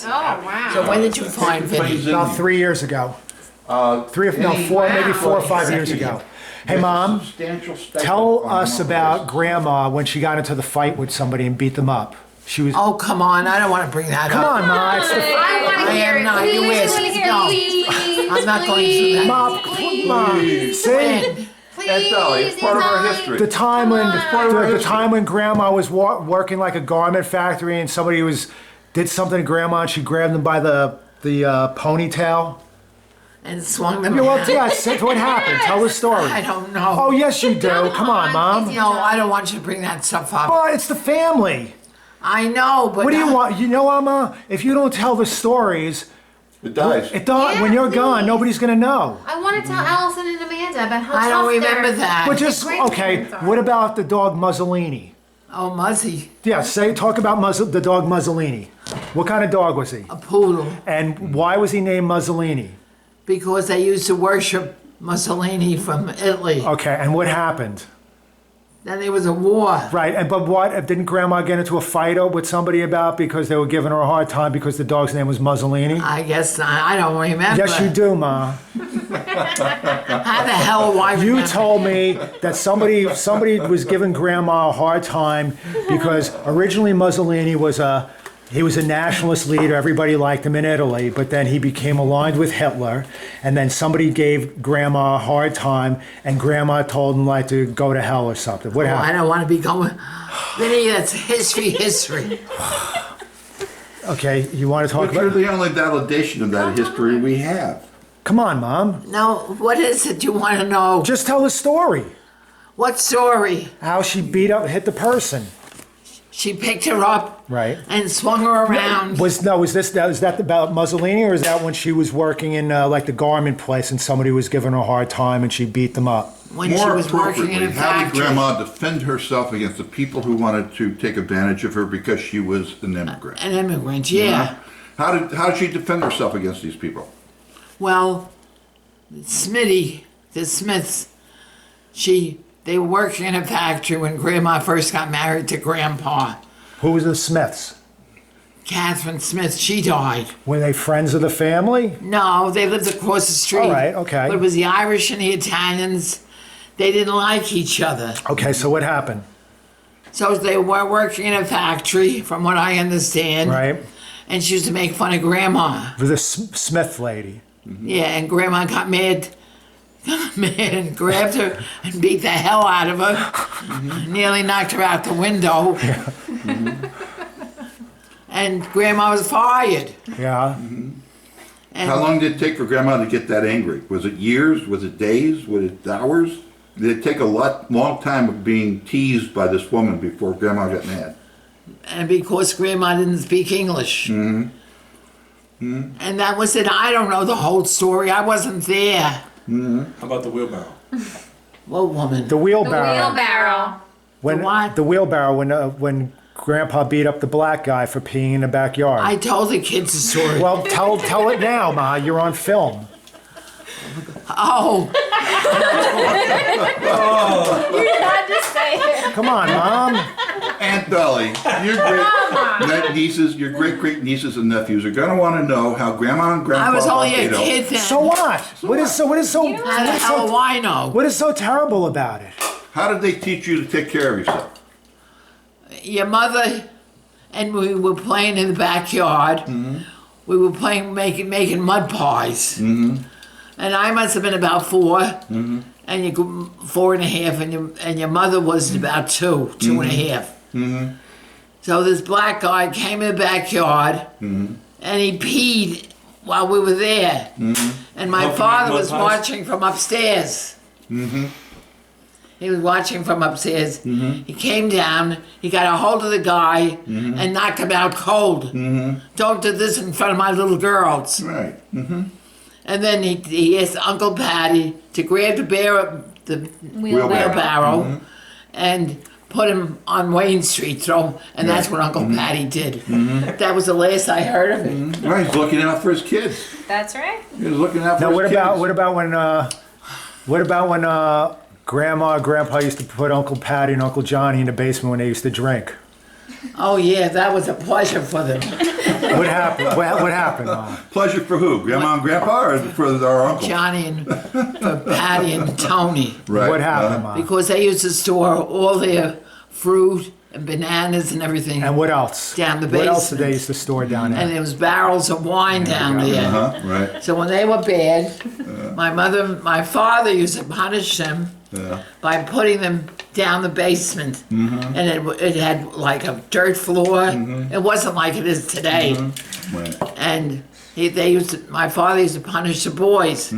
Oh, wow. So when did you find Vinny? About 3 years ago. 4 or 5 years ago. Hey, Mom, tell us about Grandma when she got into the fight with somebody and beat them up. She was. Oh, come on. I don't want to bring that Come up. on, Ma. It's the. I want to hear am it. not. Please, You asked please, me. No. please, I'm not going through that. Mom, see? When? Please, It's part of our history. The time when Grandma was working like a garment factory and somebody did something to Grandma and she grabbed them by the ponytail. And swung them. Well, yes, what happened? Tell the story. I don't know. Oh, yes, you do. Come on, Mom. No, I don't want you to bring that stuff up. Oh, it's the family. I know, but What do you want? You know, Mama, if you don't tell the stories, It dies. when you're gone, nobody's going to know. I want to tell Allison and Amanda about how I don't tough remember their- that. But just, great okay, parents are. what about the dog Mussolini? Oh, Muzzy, Yeah, talk about the dog Mussolini. What kind of dog was he? a poodle. And why was he named Mussolini? Because they used to worship Mussolini from Italy. Okay, and what happened? Then there was a war. Right, but what, didn't Grandma get into a fight with somebody about because they were giving her a hard time because the dog's name was Mussolini? I guess not. I don't remember. Yes, you do, Ma. How the hell do I You remember? told me that somebody was giving Grandma a hard time because originally Mussolini was a nationalist leader. Everybody liked him in Italy, but then he became aligned with Hitler, and then somebody gave Grandma a hard time, and Grandma told him like to go to hell or something. What I happened? don't want to be going. Vinny, that's history. Okay, you want to talk But you're about? the only validation of that history we have. Come on, Mom. Now, what is it you want to know? Just tell the story. What story? How she hit the person. She picked her up Right. and swung her around. Is that about Mussolini, or is that when she was working in like the garment place and somebody was giving her a hard time and she beat them up? When she More was working in appropriately, a how did factory. Grandma defend herself against the people who wanted to take advantage of her because she was an immigrant? An immigrant, yeah. How did she defend herself against these people? Well, Smitty, the Smiths, they were working in a factory when Grandma first got married to Grandpa. Who was the Smiths? Catherine Smith, she died. Were they friends of the family? No, they lived across the street. All right, okay. But it was the Irish and the Italians. They didn't like each other. Okay, so what happened? So they were working in a factory, from what I understand. Right? And she used to make fun of Grandma. For the Smith lady. Yeah, and Grandma got mad and grabbed her and beat the hell out of her. Nearly knocked her out the window. And Grandma was fired. Yeah. And How long did it take for Grandma to get that angry? Was it years? Was it days? Was it hours? Did it take a long time of being teased by this woman before Grandma got mad? And because Grandma didn't speak English. And that was it. I don't know the whole story. I wasn't there. How about the wheelbarrow? What woman? The The wheelbarrow. wheelbarrow. When, The what? The wheelbarrow when Grandpa beat up the black guy for peeing in the backyard. I told the kids the story. Well, tell it now, Ma. You're on film. Oh, You had to say it. Come on, Mom. Aunt Dolly, your great nieces and nephews are gonna want to know how Grandma and Grandpa I was only a Barbato- kid then. So what? What is so How the hell do I know? what is so terrible about it? How did they teach you to take care of yourself? Your mother and we were playing in the backyard. We were playing, making mud pies. And I must have been about 4, and you 4 and a half, and your mother was about 2 and a half. So this black guy came in the backyard, and he peed while we were there. And my Helping father make mud was pies? watching from upstairs. He was watching from upstairs. He came down, he got a hold of the guy and knocked him out cold. Don't do this in front of my little girls. Right. And then he asked Uncle Patty to grab the wheelbarrow and put him on Wayne Street, and that's what Uncle Patty did. That was the last I heard of it. Well, he's looking out for his kids. That's right. He was looking out for Now, his what kids. about when Grandma and Grandpa used to put Uncle Patty and Uncle Johnny in the basement when they used to drink? Oh yeah, that was a pleasure for them. What happened? What happened, Ma? Pleasure for who? Grandma and Grandpa, or for our uncle? Johnny and for Patty and Tony. Right. What happened, Ma? Because they used to store all their fruit and bananas and everything And what else? down the What else did they basement. used to store down And there? there was barrels of wine down there. Right. So when they were bad, my father used to punish them by putting them down the basement. And it had like a dirt floor. It wasn't like it is today. Right. And my father used to punish the boys.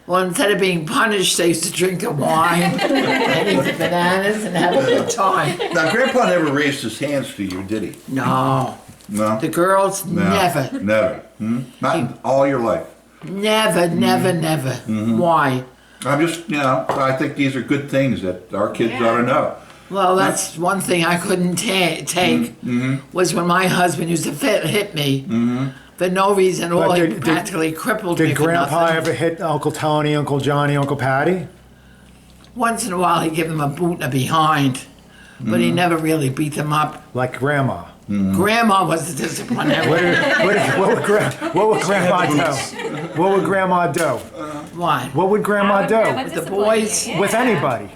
Well, instead of being punished, they used to drink the wine and eat the bananas and have a good time. Now, Grandpa never raised his hands to you, did he? No, No. the girls No. never, Never. Not in all your life. never. Why? I'm just, I think these are good things that our kids ought to know. Well, that's one thing I couldn't take was when my husband used to hit me for no reason at all. But He did- practically crippled me Did for Grandpa nothing. ever hit Uncle Tony, Uncle Johnny, Uncle Patty? Once in a while, he'd give them a boot in the behind, but he never really beat them up. Like Grandma? Grandma was the disciplinary. What would Grandma do? What would Grandma do? Why? What would Grandma do? The boys, With anybody?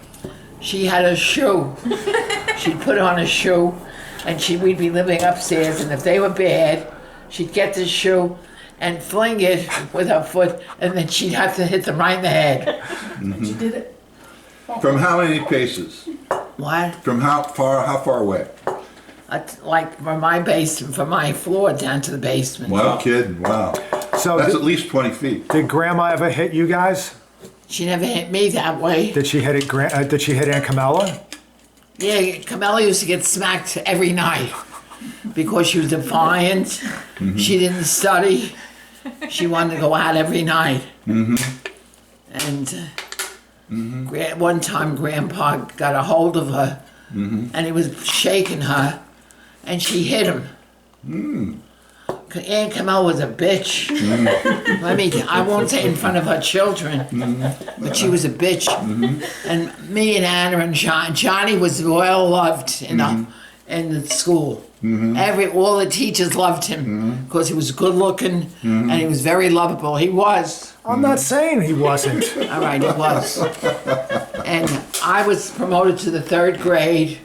she had a shoe. She'd put on a shoe, and we'd be living upstairs, and if they were bad, she'd get the shoe and fling it with her foot, and then she'd have to hit them right in the head. She did it. From how many paces? What? From how far away? Like from my floor down to the basement. Wow, kid, wow. So That's did, at least 20 feet. did Grandma ever hit you guys? She never hit me that way. Did she hit Did she hit Aunt Camilla? Yeah, Camilla used to get smacked every night because she was defiant. She didn't study. She wanted to go out every night. And one time Grandpa got a hold of her and he was shaking her and she hit him. Aunt Camilla was a bitch. I won't say in front of her children, but she was a bitch. And me and Anna and Johnny was well loved in the school. All the teachers loved him because he was good looking and he was very lovable. He was. I'm not saying he wasn't. All right, he was. And I was promoted to the 3rd grade,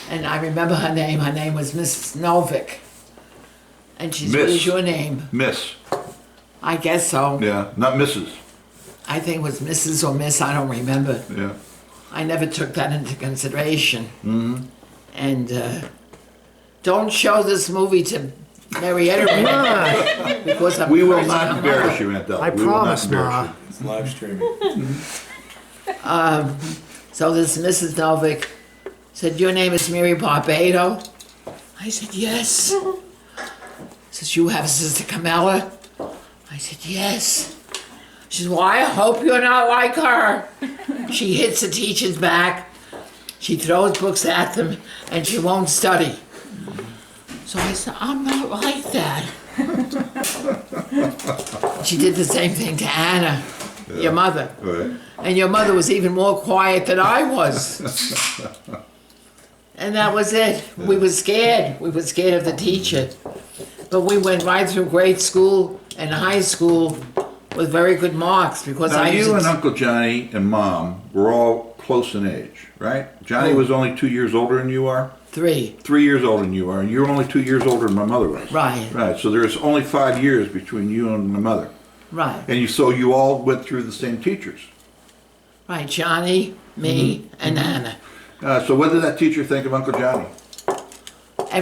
and I remember her name. Her name was Miss Novick. And she said, "What is your name?" Miss. I guess so. Yeah, not Mrs. I think it was Mrs. or Miss, I don't remember. Yeah. I never took that into consideration. And don't show this movie to Marietta because I'm We will cursing not her embarrass mother. you, Aunt Della. I We will not promise, embarrass Ma. you. It's live streaming. So this Mrs. Novick said, "Your name is Mary Barbado?" I said, "Yes." Says, "You have a sister Camilla?" I said, "Yes." She says, "Well, I hope you're not like her." She hits the teacher's back. She throws books at them, and she won't study. So I said, "I'm not like that." She did the same thing to Anna, your mother. Right. And your mother was even more quiet than I was. And that was it. We were scared. We were scared of the teacher. But we went right through grade school and high school with very good marks because Now, I used you to... and Uncle Johnny and Mom were all close in age, right? Johnny was only 2 years older than you are? 3. 3 years older than you are, and you're only 2 years older than my mother was. Right. Right, so there's only 5 years between you and my mother. Right. And so you all went through the same teachers. Right. Johnny, me, and Anna. So what did that teacher think of Uncle Johnny?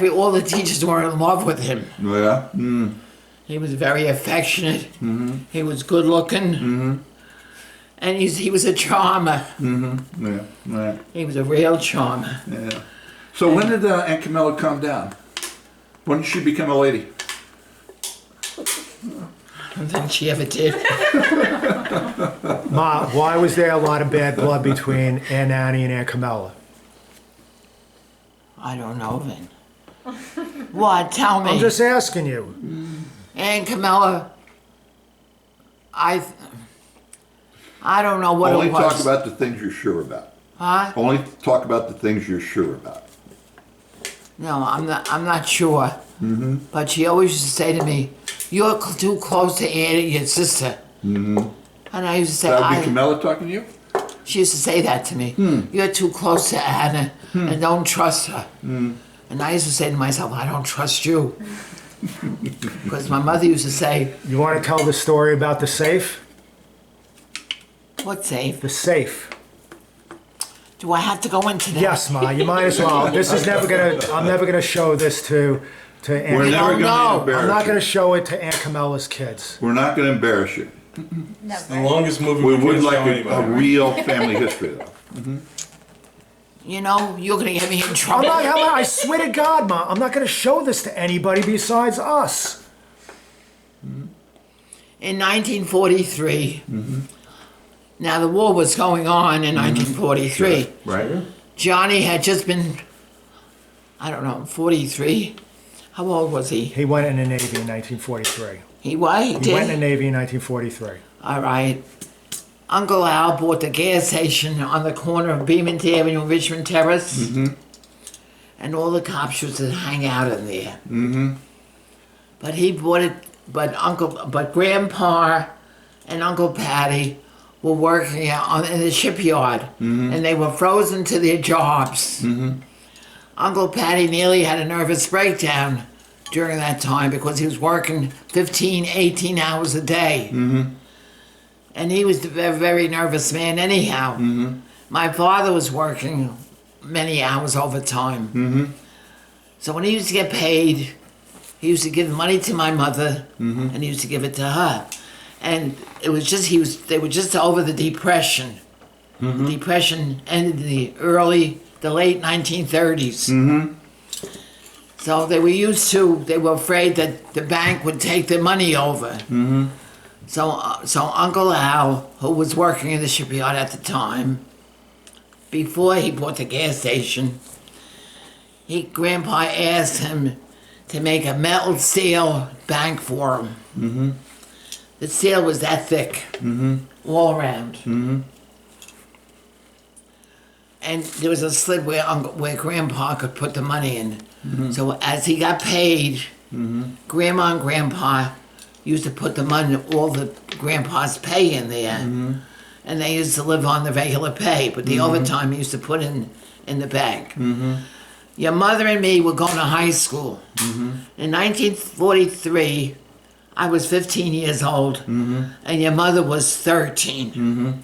All the teachers were in love with him. Yeah? He was very affectionate. He was good looking. And he was a charmer. Yeah, right. He was a real charmer. Yeah. So when did Aunt Camilla calm down? When did she become a lady? I don't think she ever did. Ma, why was there a lot of bad blood between Aunt Annie and Aunt Camilla? I don't know then. What? Tell me. I'm just asking you. Aunt Camilla, I don't know what Only it was. talk about the things you're sure about. Huh? Only talk about the things you're sure about. No, I'm not sure. But she always used to say to me, "You're too close to Annie, your sister." And I used to say, That would be Camilla talking to you? she used to say that to me. You're too close to Anna and don't trust her. And I used to say to myself, I don't trust you. Because my mother used to say, You want to tell the story about the safe? what safe? The safe. Do I have to go into that? Yes, Ma, you might as well. This is never gonna. I'm never gonna show this to Aunt. We're never going to no. embarrass I'm not you. gonna show it to Aunt Camilla's kids. We're not going to embarrass you. The longest movie We we would can't like show a anybody. real family history, though. You know, you're going to get me in I'm trouble. not. I swear to God, Ma, I'm not gonna show this to anybody besides us. In 1943, now the war was going on in 1943. Right? Johnny had just been, I don't know, 43. How old was he? He went in the Navy in 1943. He what? He He went in the did? Navy in 1943. All right. Uncle Al bought the gas station on the corner of Beamont Avenue and Richmond Terrace. And all the cops used to hang out in there. But he bought it, but Grandpa and Uncle Patty were working in the shipyard. And they were frozen to their jobs. Uncle Patty nearly had a nervous breakdown during that time because he was working 15, 18 hours a day. And he was a very nervous man anyhow. My father was working many hours overtime. So when he used to get paid, he used to give money to my mother and he used to give it to her. And it was just, they were just over the Depression. The Depression ended in the late 1930s. So they were afraid that the bank would take their money over. So Uncle Al, who was working in the shipyard at the time, before he bought the gas station, Grandpa asked him to make a metal seal bank for him. The seal was that thick, all around. And there was a slit where Grandpa could put the money in. So as he got paid, Grandma and Grandpa used to put the money, all the Grandpa's pay in there. And they used to live on the regular pay, but the overtime he used to put in the bank. Your mother and me were going to high school. In 1943, I was 15 years old, and your mother was 13.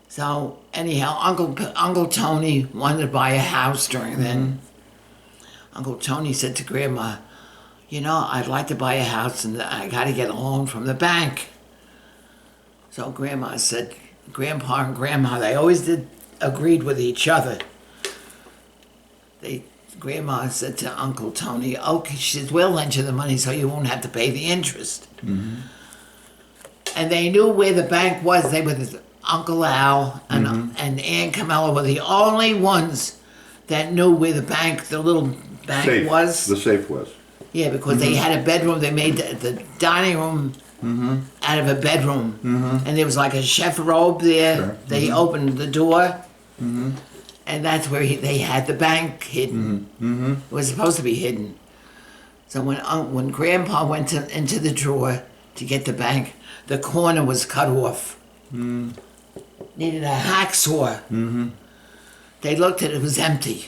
So anyhow, Uncle Tony wanted to buy a house during then. Uncle Tony said to Grandma, you know, I'd like to buy a house and I got to get a loan from the bank. So Grandma said, Grandpa and Grandma, they always agreed with each other. Grandma said to Uncle Tony, okay, she said, we'll lend you the money so you won't have to pay the interest. And they knew where the bank was. They were Uncle Al and Aunt Camilla were the only ones that knew where the little bank Safe. was. The safe was. Yeah, because they had a bedroom. They made the dining room out of a bedroom. And there was like a chef robe there. Sure. They opened the door. And that's where they had the bank hidden. It was supposed to be hidden. So when Grandpa went into the drawer to get the bank, the corner was cut off. Needed a hacksaw. They looked at it, it was empty.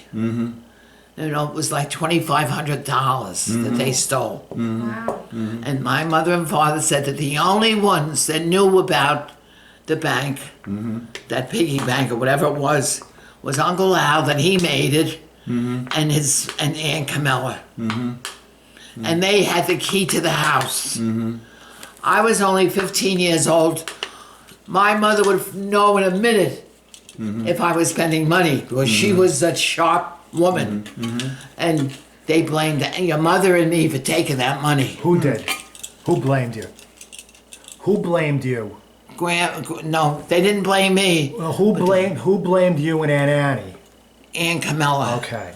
You know, it was like $2,500 that they stole. Wow. And my mother and father said that the only ones that knew about the bank, that piggy bank or whatever it was Uncle Al, that he made it, and Aunt Camilla. And they had the key to the house. I was only 15 years old. My mother would know in a minute if I was spending money, because she was a sharp woman. And they blamed your mother and me for taking that money. Who did? Who blamed you? Who blamed you? No, they didn't blame me. Well, who blamed you and Aunt Annie? Aunt Camilla. Okay.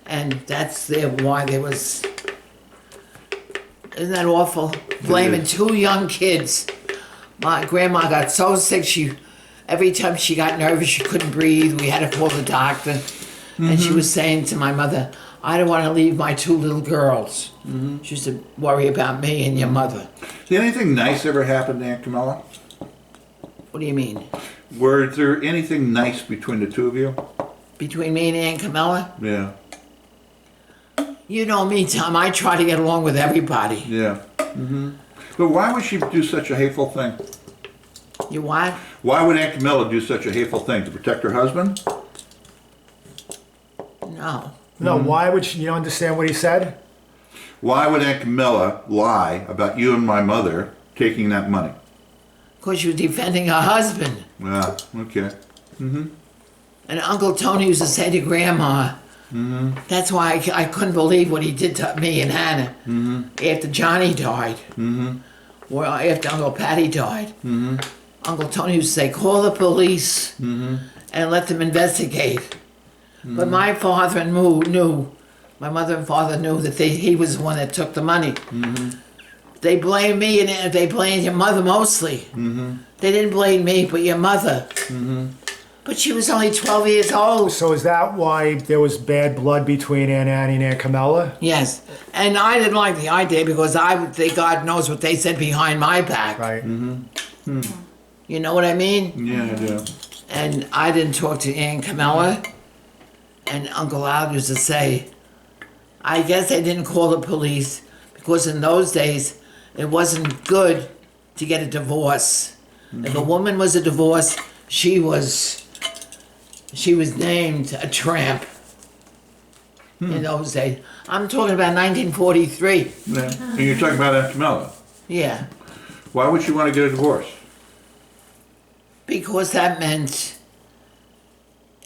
And that's why there was. Isn't that awful? Blaming two young kids. My grandma got so sick, every time she got nervous, she couldn't breathe. We had to call the doctor. And she was saying to my mother, I don't want to leave my 2 little girls. She used to worry about me and your mother. Did anything nice ever happen to Aunt Camilla? What do you mean? Was there anything nice between the two of you? Between me and Aunt Camilla? Yeah. You know me, Tom. I try to get along with everybody. Yeah. But why would she do such a hateful thing? You what? Why would Aunt Camilla do such a hateful thing? To protect her husband? No. No, why would you understand what he said? Why would Aunt Camilla lie about you and my mother taking that money? Because she was defending her husband. Yeah, okay. And Uncle Tony used to say to Grandma, that's why I couldn't believe what he did to me and Hannah after Johnny died. Or after Uncle Patty died. Uncle Tony used to say, call the police and let them investigate. But my father knew, my mother and father knew that he was the one that took the money. They blamed me and they blamed your mother mostly. They didn't blame me, but your mother. But she was only 12 years old. So is that why there was bad blood between Aunt Annie and Aunt Camilla? Yes, and I didn't like the idea because I would think God knows what they said behind my back. Right. You know what I mean? Yeah, I do. And I didn't talk to Aunt Camilla. And Uncle Al used to say, I guess they didn't call the police because in those days it wasn't good to get a divorce. If a woman was a divorce, she was named a tramp in those days. I'm talking about 1943. Yeah. And you're talking about Aunt Camilla. Yeah, Why would she want to get a divorce? because that meant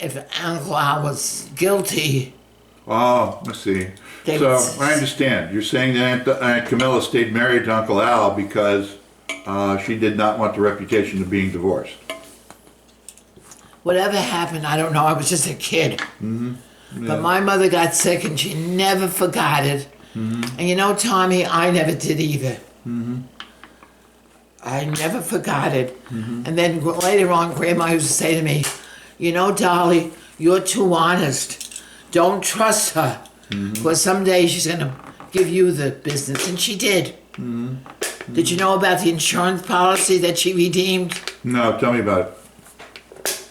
if Uncle Al was guilty, Oh, I see. They So would- I understand. You're saying that Aunt Camilla stayed married to Uncle Al because she did not want the reputation of being divorced. whatever happened, I don't know. I was just a kid. But my mother got sick and she never forgot it. And you know, Tommy, I never did either. I never forgot it. And then later on, Grandma used to say to me, you know, Dolly, you're too honest. Don't trust her. Because someday she's going to give you the business. And she did. Did you know about the insurance policy that she redeemed? No, tell me about it.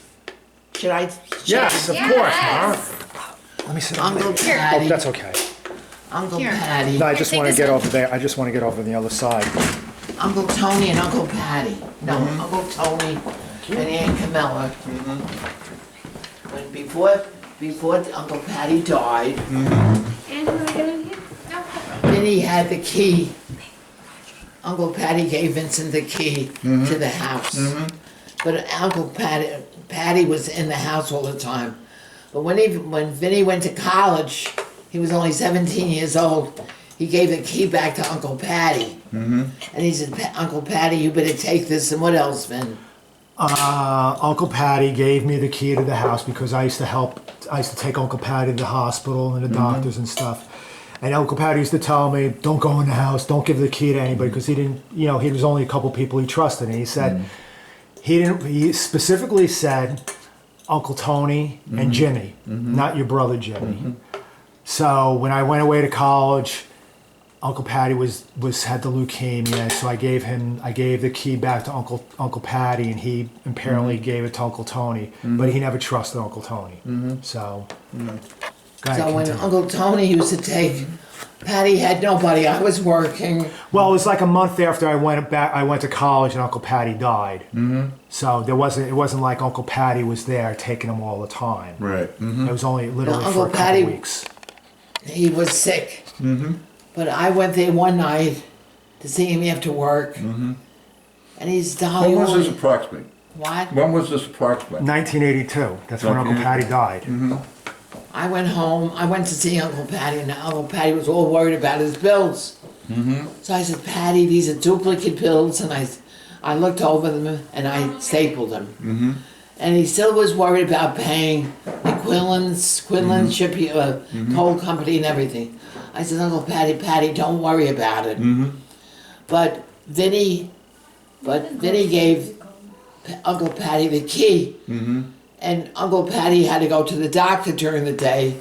Should I? Yes, of course, Mom. Let me sit down. Uncle Oh, Patty. that's okay. Uncle Here. Patty. No, I just Take want to this get one. over there. I just want to get over the other side. Uncle Tony and Uncle Patty. No, Uncle Tony and Aunt Camilla. When before Uncle Patty died, And who do I get in here? No. Vinny had the key. Uncle Patty gave Vincent the key to the house. But Uncle Patty was in the house all the time. But when Vinny went to college, he was only 17 years old. He gave the key back to Uncle Patty. And he said, Uncle Patty, you better take this. And what else, Vin? Uncle Patty gave me the key to the house because I used to take Uncle Patty to the hospital and the doctors and stuff. And Uncle Patty used to tell me, don't go in the house, don't give the key to anybody, because he didn't, he was only a couple people he trusted. And he said, he specifically said, Uncle Tony and Jimmy, not your brother Jimmy. So when I went away to college, Uncle Patty had the leukemia, so I gave the key back to Uncle Patty, and he apparently gave it to Uncle Tony, but he never trusted Uncle Tony. So, go ahead, So when continue. Uncle Tony used to take, Patty had nobody. I was working. Well, it was like a month after I went to college, and Uncle Patty died. So it wasn't like Uncle Patty was there taking him all the time. Right. It was only literally Uncle for a couple Patty- weeks. He was sick. But I went there one night to see him after work. And he's dying. When was this approximately? What? When was this approximately? 1982. That's when Uncle Patty died. I went home. I went to see Uncle Patty, and Uncle Patty was all worried about his bills. So I said, Patty, these are duplicate bills. And I looked over them, and I stapled them. And he still was worried about paying the Quinlan's coal company and everything. I said, Uncle Patty, don't worry about it. But Vinny gave Uncle Patty the key. And Uncle Patty had to go to the doctor during the day.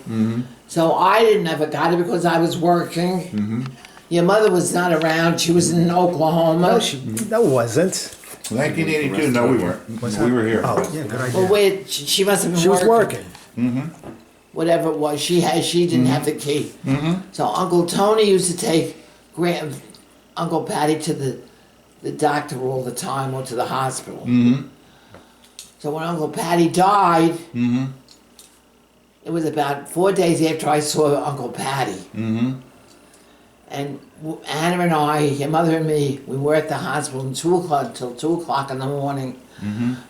So I never got it because I was working. Your mother was not around. She was in Oklahoma. No, wasn't. 1982, no, we weren't. We were here. Oh, yeah, good idea. Well, she must have been She was working. Whatever it was, she didn't have the key. So Uncle Tony used to take Uncle Patty to the doctor all the time or to the hospital. So when Uncle Patty died, it was about 4 days after I saw Uncle Patty. And Anna and I, your mother and me, we were at the hospital until 2 o'clock in the morning.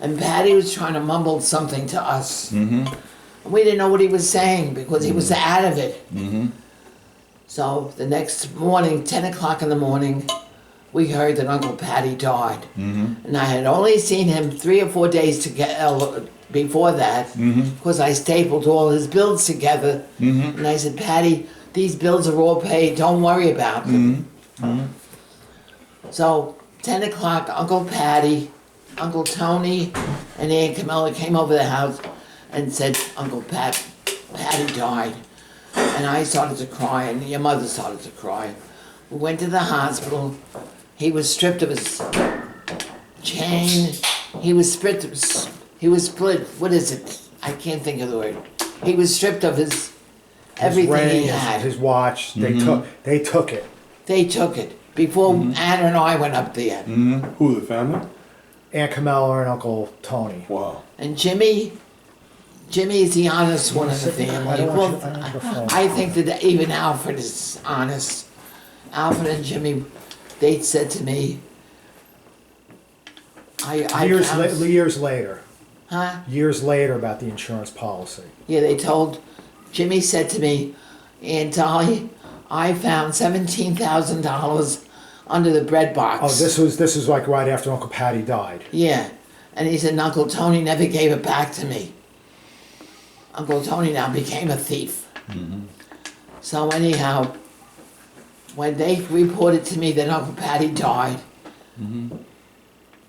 And Patty was trying to mumble something to us. We didn't know what he was saying because he was out of it. So the next morning, 10 o'clock in the morning, we heard that Uncle Patty died. And I had only seen him 3 or 4 days before that because I stapled all his bills together. And I said, Patty, these bills are all paid. Don't worry about them. So 10 o'clock, Uncle Patty, Uncle Tony, and Aunt Camilla came over the house and said, Uncle Patty died. And I started to cry, and your mother started to cry. We went to the hospital. He was stripped of his chain. He was split, what is it? I can't think of the word. He was stripped of his everything ring, he had. his watch. They took it. They took it before Anna and I went up there. Who, the family? Aunt Camilla and Uncle Tony. Wow. And Jimmy is the honest one in the I family. don't Well, want you- I don't have the phone. I think that even Alfred is honest. Alfred and Jimmy, they said to me, Years later. Huh? Years later about the insurance policy. Yeah, Jimmy said to me, Aunt Dolly, I found $17,000 under the bread box. Oh, this was like right after Uncle Patty died. Yeah. And he said, Uncle Tony never gave it back to me. Uncle Tony now became a thief. So anyhow, when they reported to me that Uncle Patty died,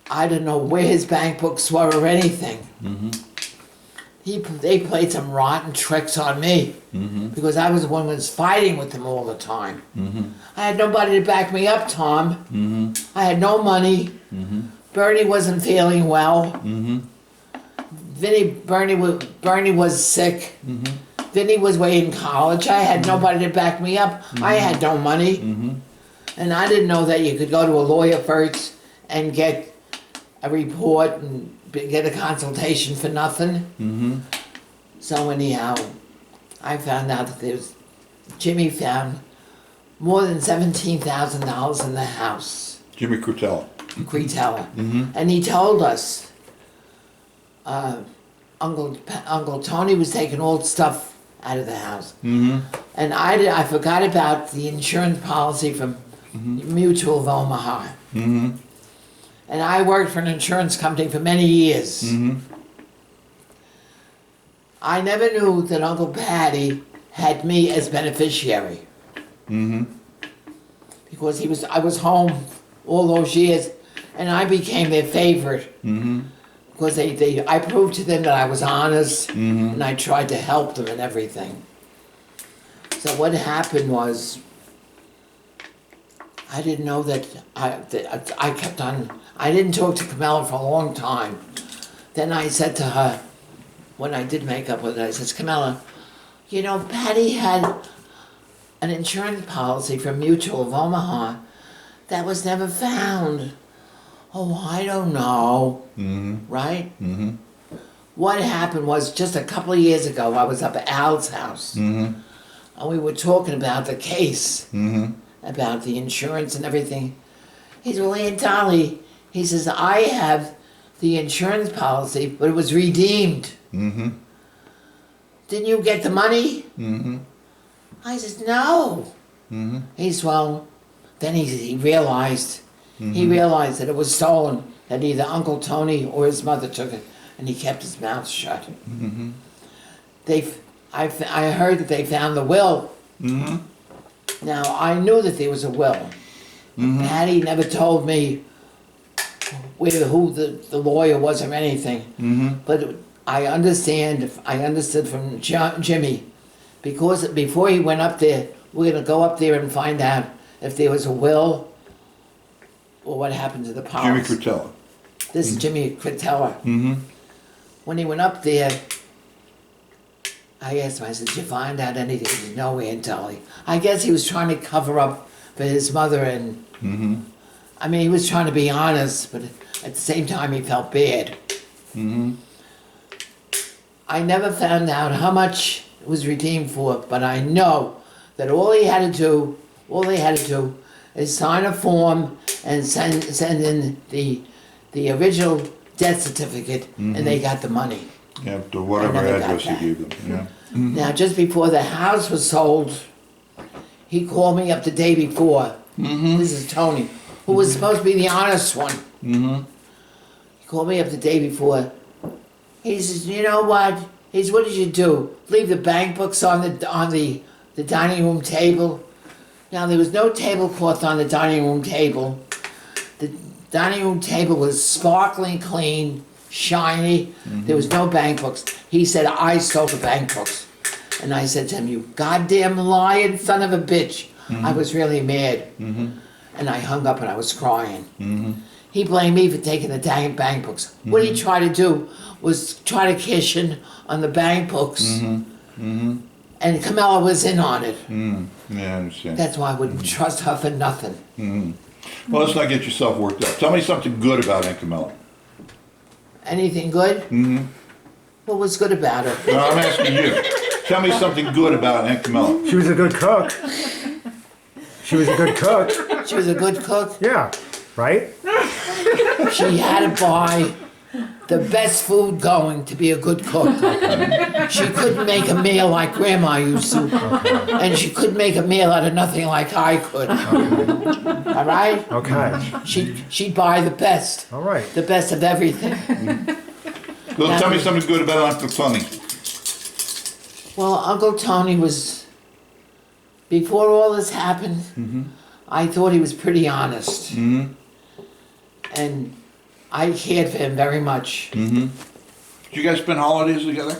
I didn't know where his bank books were or anything. They played some rotten tricks on me because I was the one who was fighting with them all the time. I had nobody to back me up, Tom. I had no money. Bernie wasn't feeling well. Bernie was sick. Vinny was away in college. I had nobody to back me up. I had no money. And I didn't know that you could go to a lawyer first and get a report and get a consultation for nothing. So anyhow, I found out that Jimmy found more than $17,000 in the house. Jimmy Crutella. And he told us Uncle Tony was taking old stuff out of the house. And I forgot about the insurance policy from Mutual of Omaha. And I worked for an insurance company for many years. I never knew that Uncle Patty had me as beneficiary. Because I was home all those years, and I became their favorite. Because I proved to them that I was honest, and I tried to help them and everything. So what happened was, I didn't know that I kept on. I didn't talk to Camilla for a long time. Then I said to her, when I did make up with her, I said, Camilla, you know, Patty had an insurance policy from Mutual of Omaha that was never found. Oh, I don't know. Right? What happened was just a couple of years ago, I was up at Al's house. And we were talking about the case, about the insurance and everything. He said, well, Aunt Dolly, he says, I have the insurance policy, but it was redeemed. Didn't you get the money? I said, no. He said, well, then he realized, that it was stolen, that either Uncle Tony or his mother took it, and he kept his mouth shut. I heard that they found the will. Now, I knew that there was a will. Patty never told me who the lawyer was or anything. But I understood from Jimmy because before he went up there, we're gonna go up there and find out if there was a will or what happened to the Jimmy powers. Cretella. This is Jimmy Cretella. Mm-hmm. When he went up there, I asked him, I said, did you find out anything? He said, no, Aunt Dolly. I guess he was trying to cover up for his mother and, I mean, he was trying to be honest, but at the same time he felt bad. I never found out how much it was redeemed for, but I know that all he had to do is sign a form and send in the original death certificate, and they got the money. Yeah, to whatever I never got address you that. gave them, yeah. Now, just before the house was sold, he called me up the day before. This is Tony, who was supposed to be the honest one. He called me up the day before. He says, you know what? He says, what did you do? Leave the bank books on the dining room table? Now, there was no tablecloth on the dining room table. The dining room table was sparkling clean, shiny. There was no bank books. He said, I stole the bank books. And I said to him, you goddamn lying son of a bitch. I was really mad. And I hung up and I was crying. He blamed me for taking the dang bank books. What he tried to do was try to cash in on the bank books. And Camilla was in on it. Yeah, I understand. That's why I wouldn't trust her for nothing. Well, let's not get yourself worked up. Tell me something good about Aunt Camilla. Anything good? What was good about her? No, I'm asking you. Tell me something good about Aunt Camilla. She was a good cook. She was a good cook. She was a good cook. Yeah, right? She had to buy the best food going to be a good cook. She couldn't make a meal like Grandma used to. And she couldn't make a meal out of nothing like I could. All right? Okay. She'd buy the best. All right. The best of everything. Well, tell me something good about Uncle Tony. Well, Uncle Tony was, before all this happened, I thought he was pretty honest. And I cared for him very much. Did you guys spend holidays together?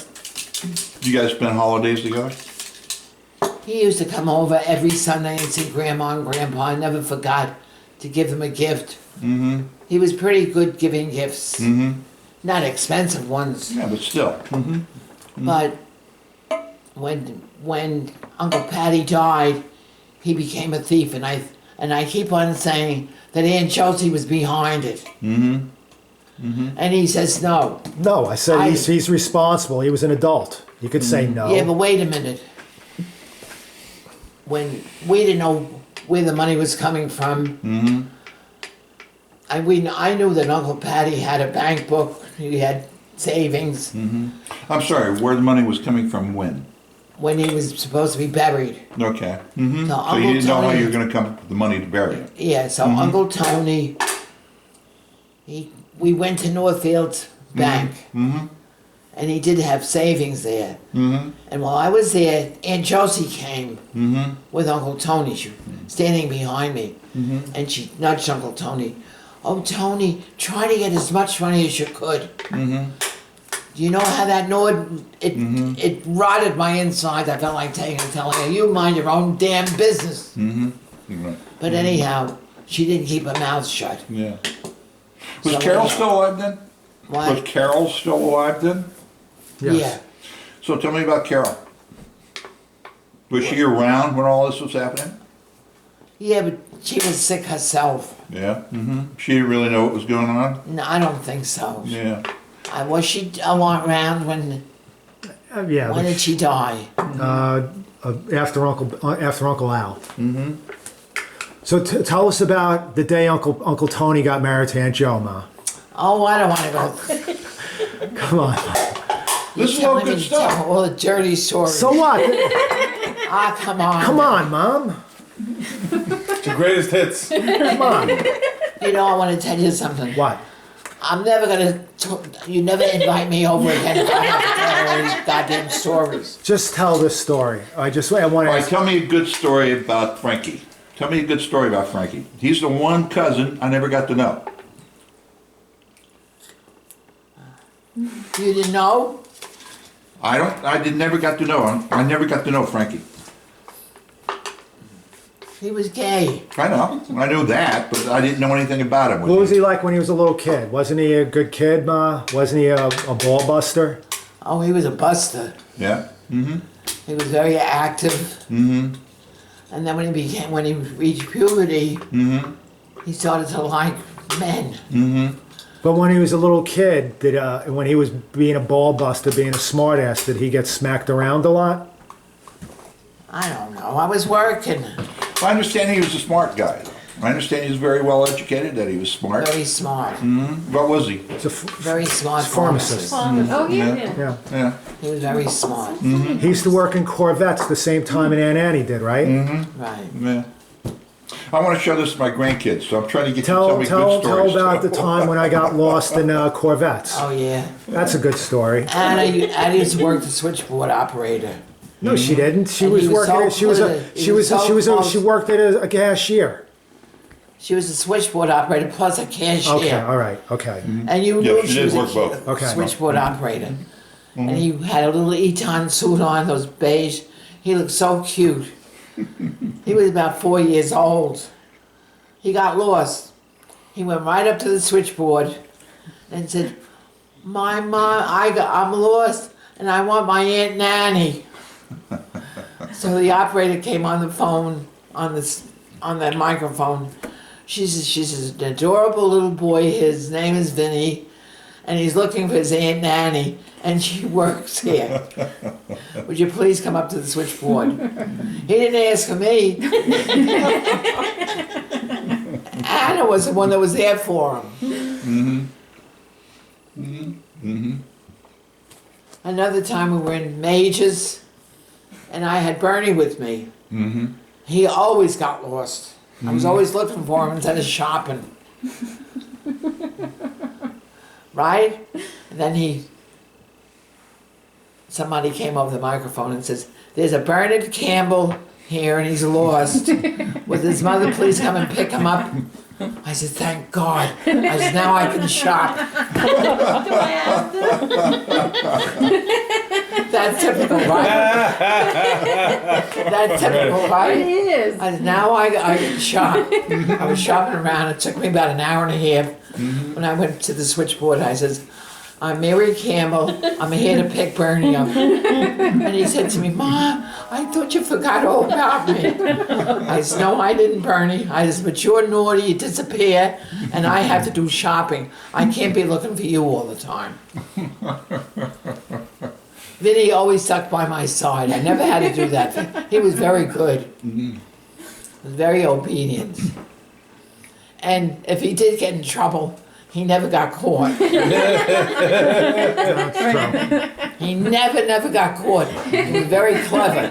Did you guys spend holidays together? He used to come over every Sunday and see Grandma and Grandpa. I never forgot to give them a gift. He was pretty good giving gifts. Not expensive ones. Yeah, but still. But when Uncle Patty died, he became a thief, and I keep on saying that Aunt Chelsea was behind it. And he says no. No, I said he's responsible. He was an adult. You could say no. Yeah, but wait a minute. When we didn't know where the money was coming from, I knew that Uncle Patty had a bank book. He had savings. I'm sorry, where the money was coming from when? When he was supposed to be buried. Okay. So So you Uncle didn't know how Tony, you were going to come up with the money to bury him. yeah. So Uncle Tony, we went to Northfield's bank, and he did have savings there. And while I was there, Aunt Josie came with Uncle Tony. She was standing behind me, and she nudged Uncle Tony. Oh, Tony, try to get as much money as you could. Do you know how that gnawed? It rotted my insides. I felt like telling her, you mind your own damn business. Right. But anyhow, she didn't keep her mouth shut. Yeah. Was So Carol anyhow. still alive then? What? Was Carol still alive then? Yes. Yeah. So tell me about Carol. Was she around when all this was happening? Yeah, but she was sick herself. Yeah. She didn't really know what was going on? No, I don't think so. Yeah. Was she around when Yeah. did she die? After Uncle Al. So tell us about the day Uncle Tony got married to Aunt Joe, Ma. Oh, I don't want to go. Come on. This is all good stuff. All the dirty stories. So what? Ah, come on. Come on, Mom. The greatest hits. Come on. You know, I want to tell you something. What? I'm never gonna. You never invite me over again if I have to tell all these goddamn stories. Just tell this story. I want All right, to. tell me a good story about Frankie. Tell me a good story about Frankie. He's the one cousin I never got to know. You didn't know? Never got to know him. I never got to know Frankie. He was gay. I know. I knew that, but I didn't know anything about him. What was he like when he was a little kid? Wasn't he a good kid, Ma? Wasn't he a ball buster? Oh, he was a buster. Yeah. He was very active. And then when he reached puberty, he started to like men. But when he was a little kid, when he was being a ball buster, being a smartass, did he get smacked around a lot? I don't know. I was working. I understand he was a smart guy. I understand he was very well educated, that he was smart. Very smart. What was he? He's a Very smart pharmacist. Oh, yeah. Yeah. Yeah. He was very smart. He used to work in Corvettes the same time Aunt Annie did, right? Right. Yeah. I want to show this to my grandkids, so I'm trying to get you to tell me good Tell stories. about the time when I got lost in Corvettes. Oh, yeah. That's a good story. Anna used to work the switchboard operator. No, she didn't. She And was he was working. so She was a. good. He She was was. so She was. close. She worked as a cashier. She was a switchboard operator plus a cashier. Okay. All right. Okay. And you Yeah, knew she she did was work a both. Okay. switchboard operator. And he had a little Eton suit on, those beige. He looked so cute. He was about 4 years old. He got lost. He went right up to the switchboard and said, "My mom, I'm lost, and I want my Aunt Nanny." So the operator came on the phone, on that microphone. She's an adorable little boy. His name is Vinny, and he's looking for his Aunt Nanny, and she works here. Would you please come up to the switchboard? He didn't ask for me. Anna was the one that was there for him. Another time we were in Majors, and I had Bernie with me. He always got lost. I was always looking for him instead of shopping. Right? And then somebody came over the microphone and says, "There's a Bernard Campbell here and he's lost. Would his mother please come and pick him up?" I said, "Thank God." I said, "Now I can shop." Do I have That's typical, right? That's typical, right? It is. I said, "Now I can shop." I was shopping around. It took me about an hour and a half. When I went to the switchboard, I says, "I'm Mary Campbell. I'm here to pick Bernie up." And he said to me, "Mom, I thought you forgot all about me." I said, "No, I didn't, Bernie." I said, "But you're naughty, you disappear, and I have to do shopping. I can't be looking for you all the time." Vinny always stuck by my side. I never had to do that. He was very good. He was very obedient. And if he did get in trouble, he never got caught. That's true. He never got caught. He was very clever.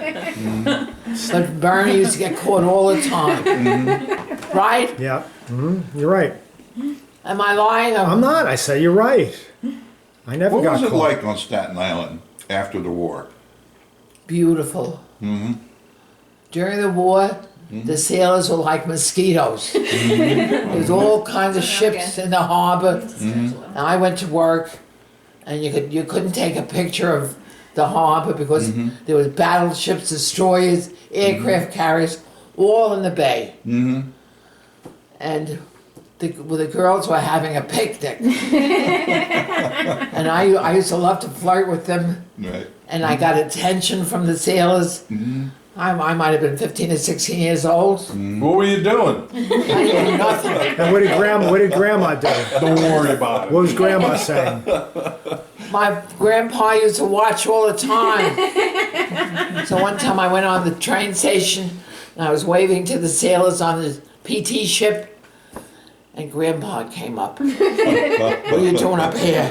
But Bernie used to get caught all the time. Right? Yeah. You're right. Am I lying? I'm not. I say you're right. I never What got was it caught. like on Staten Island after the war? Beautiful. During the war, the sailors were like mosquitoes. There was all kinds of ships in the harbor. And I went to work, and you couldn't take a picture of the harbor because there was battleships, destroyers, aircraft carriers, all in the bay. And the girls were having a picnic. And I used to love to flirt with them, Right. and I got attention from the sailors. I might have been 15 or 16 years old. What were you doing? I didn't do nothing. And what did Grandma do? Don't worry about it. What was Grandma saying? My grandpa used to watch all the time. So one time I went on the train station and I was waving to the sailors on the PT ship, and Grandpa came up. "What are you doing up here?"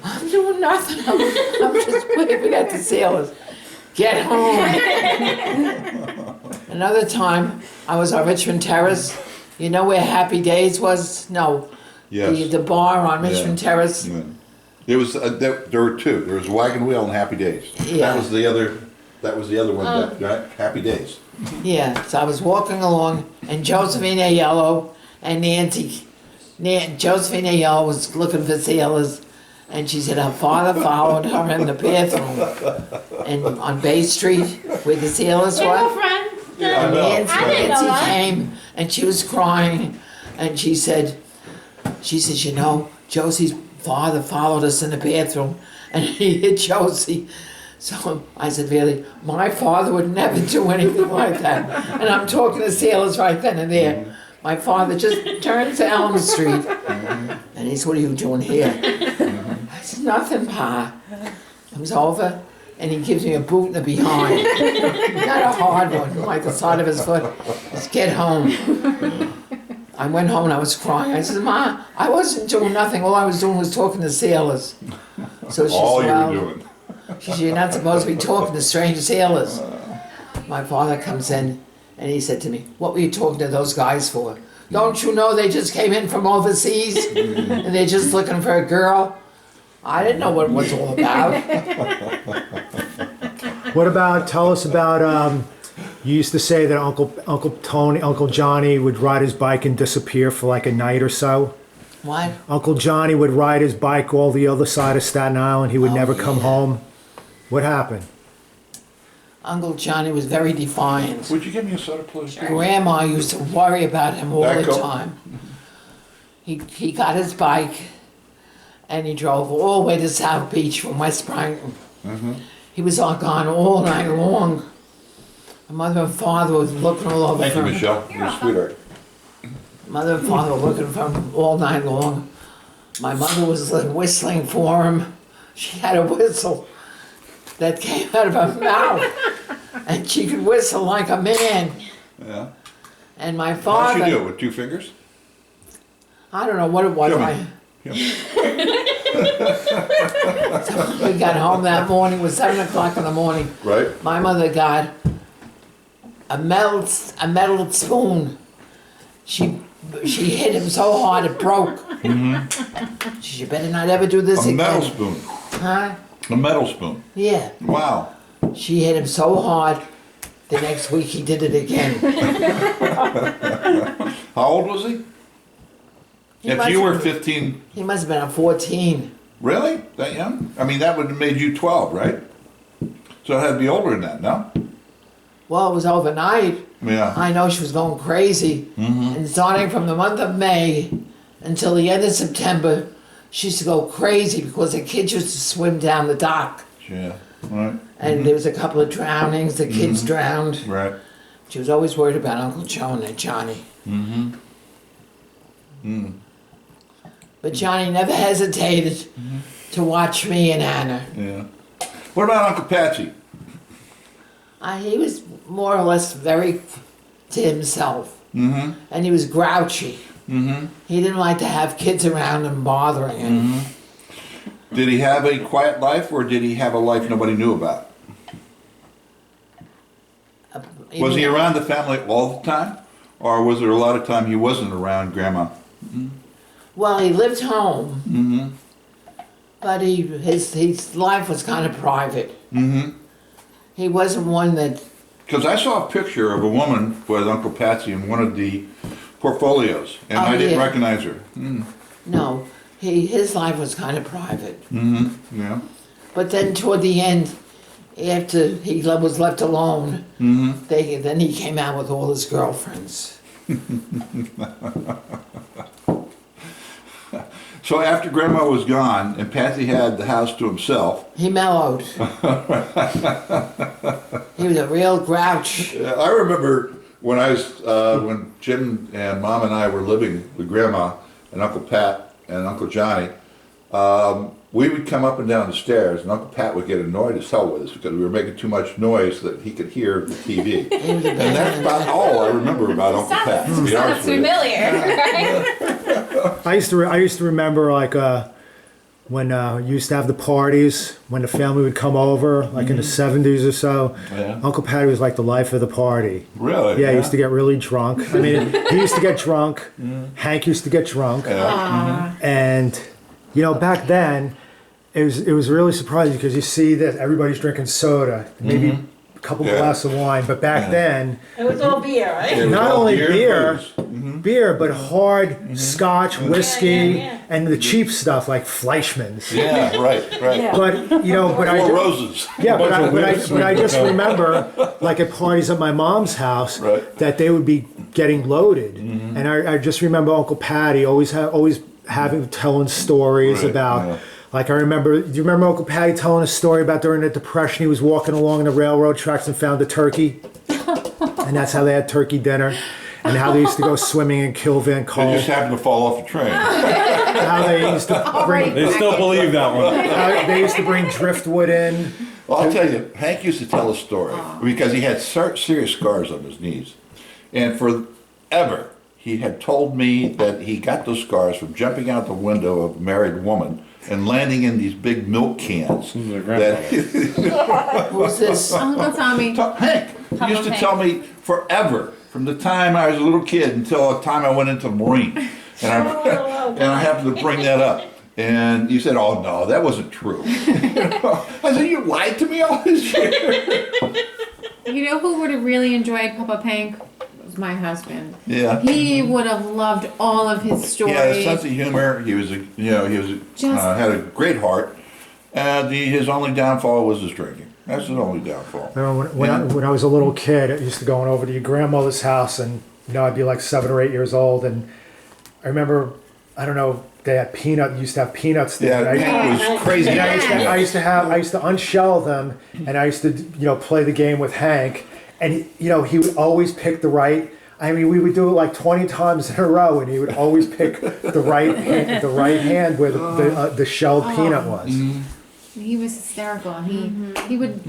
"I'm doing nothing. I'm just waving at the sailors. Get home." Another time I was on Richmond Terrace. You know where Happy Days was? No. Yes. The bar on Richmond Terrace. Yeah. It was there were two. There was Wagon Wheel and Happy Days. Yeah. That was the other. That was the other one. Right? Happy Days. Yeah, so I was walking along, and Josephine Aiello and Josephine Aiello was looking for sailors, And she said her father followed her in the bathroom and on Bay Street where the sailors Hey, were. girlfriend. Yeah, I know. Nancy, I didn't know that. came and she was crying and she said, you know, Josie's father followed us in the bathroom and he hit Josie. So I said, really, my father would never do anything like that. And I'm talking to sailors right then and there. My father just turned to Elm Street and he said, what are you doing here? I said, nothing, Pa. Comes over and he gives me a boot in the behind. Not a hard one, like the side of his foot. Just get home. I went home and I was crying. I said, Ma, I wasn't doing nothing. All I was doing was talking to sailors. So she All said, you well, were doing. she said, you're not supposed to be talking to strange sailors. My father comes in and he said to me, what were you talking to those guys for? Don't you know they just came in from overseas and they're just looking for a girl? I didn't know what it was all about. What about, tell us about, you used to say that Uncle Johnny would ride his bike and disappear for like a night or so. What? Uncle Johnny would ride his bike all the other side of Staten Island. He would never come home. What happened? Uncle Johnny was very defiant. Would you give me a soda, please? Grandma used to worry about him all the Back up. time. He got his bike and he drove all the way to South Beach from West Brighton. He was gone all night long. My mother and father was looking all over Thank for you, him. Michelle. You're a sweetheart. Mother and father were looking for him all night long. My mother was whistling for him. She had a whistle that came out of her mouth. And she could whistle like a man. Yeah. And my How'd father, she do it? With 2 fingers? I don't know what it was. Show me. I- Yeah. We got home that morning, it was 7 o'clock in the morning. Right? My mother got a metal spoon. She hit him so hard it broke. She said, you better not ever do this A again. metal spoon. Huh? A metal spoon. Yeah. Wow. She hit him so hard, the next week he did it again. How old was he? He If must you were have- 15, He must have been a 14. really? That young? I mean, that would have made you 12, right? So it had to be older than that, no? Well, it was overnight. Yeah. I know she was going crazy. And starting from the month of May until the end of September, she used to go crazy because the kids used to swim down the dock. Yeah. Right. And there was a couple of drownings, the kids drowned. Right. She was always worried about Uncle Johnny. But Johnny never hesitated to watch me and Anna. Yeah. What about Uncle Patsy? He was more or less very to himself. And he was grouchy. He didn't like to have kids around him bothering him. Did he have a quiet life, or did he have a life nobody knew about? Was he around the family all the time? Or was there a lot of time he wasn't around Grandma? Well, he lived home. But his life was kind of private. He wasn't one that... Because I saw a picture of a woman with Uncle Patsy in one of the portfolios, and I didn't yeah. recognize her. No, his life was kind of private. Yeah. But then toward the end, after he was left alone, then he came out with all his girlfriends. So after Grandma was gone, and Patsy had the house to himself, He mellowed. He was a real grouch. I remember when I was when Jim and Mom and I were living with Grandma and Uncle Pat and Uncle Johnny. We would come up and down the stairs, and Uncle Pat would get annoyed as hell with us because we were making too much noise that he could hear the TV. He was a And that's about all I remember about Uncle Pat. To be Sounds honest with you. familiar, right? I used to remember like when you used to have the parties when the family would come over, like in the 70s or so. Yeah. Uncle Patty was like the life of the party. Really? Yeah, he used to get really drunk. I mean, he used to get drunk. Hank used to get drunk. Yeah. And you know, back then, it was really surprising because you see that everybody's drinking soda, maybe a couple Yeah. glasses of wine. But back then, It was all beer, It right? was Not all only and beer, booze. beer, but hard Scotch, whiskey, yeah. and the cheap stuff like Fleischmann's. Yeah, right. But but I Four do- Roses. yeah, Bunch of but weird I just sweet remember, like at parties at my mom's house, Right. that they would be getting loaded, and I just remember Uncle Patty always telling stories Right, about. yeah. Like I remember, do you remember Uncle Patty telling a story about during the Depression he was walking along the railroad tracks and found a turkey, and that's how they had turkey dinner, and how they used to go swimming and kill Van They Cole, just happened to fall off the train. how they used to bring They still believe that one. how they used to bring driftwood in. Well, I'll tell you, Hank used to tell a story because he had serious scars on his knees. And forever, he had told me that he got those scars from jumping out the window of a married woman and landing in these big milk cans. Their That Who's this? Uncle Tommy. Hank used to Hank. tell me forever, from the time I was a little kid until the time I went into the Marine. And I happened to bring that up. And you said, oh no, that wasn't true. I said, you lied to me all this year. You know who would have really enjoyed Papa Pank? It was my husband. Yeah. He would have loved all of his He had a stories. sense of humor. He was, Just- had a great heart. And his only downfall was his drinking. That's his only downfall. I remember when I was a little kid, I used to going over to your grandmother's house, and I'd be like 7 or 8 years old, and I remember, I don't know, they had used to have peanuts there. Yeah, and Hank was crazy. I used to unshell them, and I used to play the game with Hank, and he would always pick the right. I mean, we would do it like 20 times in a row, and he would always pick the right hand where the shelled peanut was. He was hysterical. He would,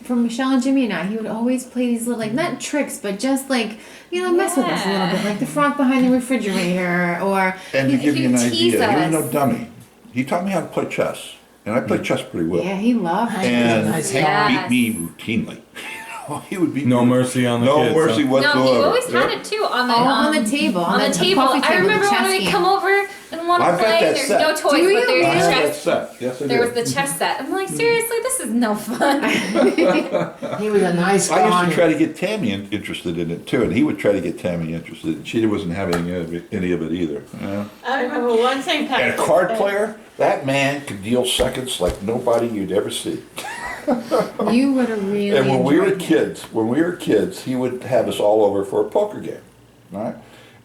from Michelle and Jimmy and I, he would always play these little, like, not tricks, but just like, mess with us a little bit, like the frog behind the refrigerator, or And to give you an he'd tease idea, he was us. no dummy. He taught me how to play chess. And I played chess pretty well. Yeah, he loved it. And Nice. he Yes. beat me routinely. He would beat No me. mercy on the No kids, mercy huh? whatsoever. No, he always had it too on the All on the table, On the table. coffee I table, remember the chess when we game. come over and want to I've got play. that There's set. no toys, Do you? but there's I the have that chess. set. Yes, I There was do. the chess set. I'm like, seriously, this is no fun. He was a nice I used guy. to try to get Tammy interested in it too, and he would try to get Tammy interested. She wasn't having any of it either. Yeah. I remember one thing. And a card player, that man could deal seconds like nobody you'd ever see. You would have really And when we were enjoyed kids, he would have us all over for a poker game, right?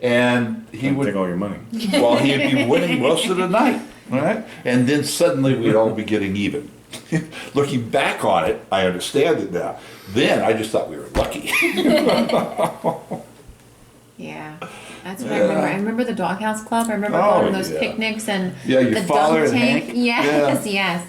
And he Take would, all your money. well, he'd be winning most of the night, right? And then suddenly we'd all be getting even. Looking back on it, I understand it now. Then I just thought we were lucky. Yeah, that's what I remember. I remember the Doghouse Club. I remember Oh, going to those yeah. picnics and Yeah, your the father dunk and tank. Hank? Yes, Yeah. yes.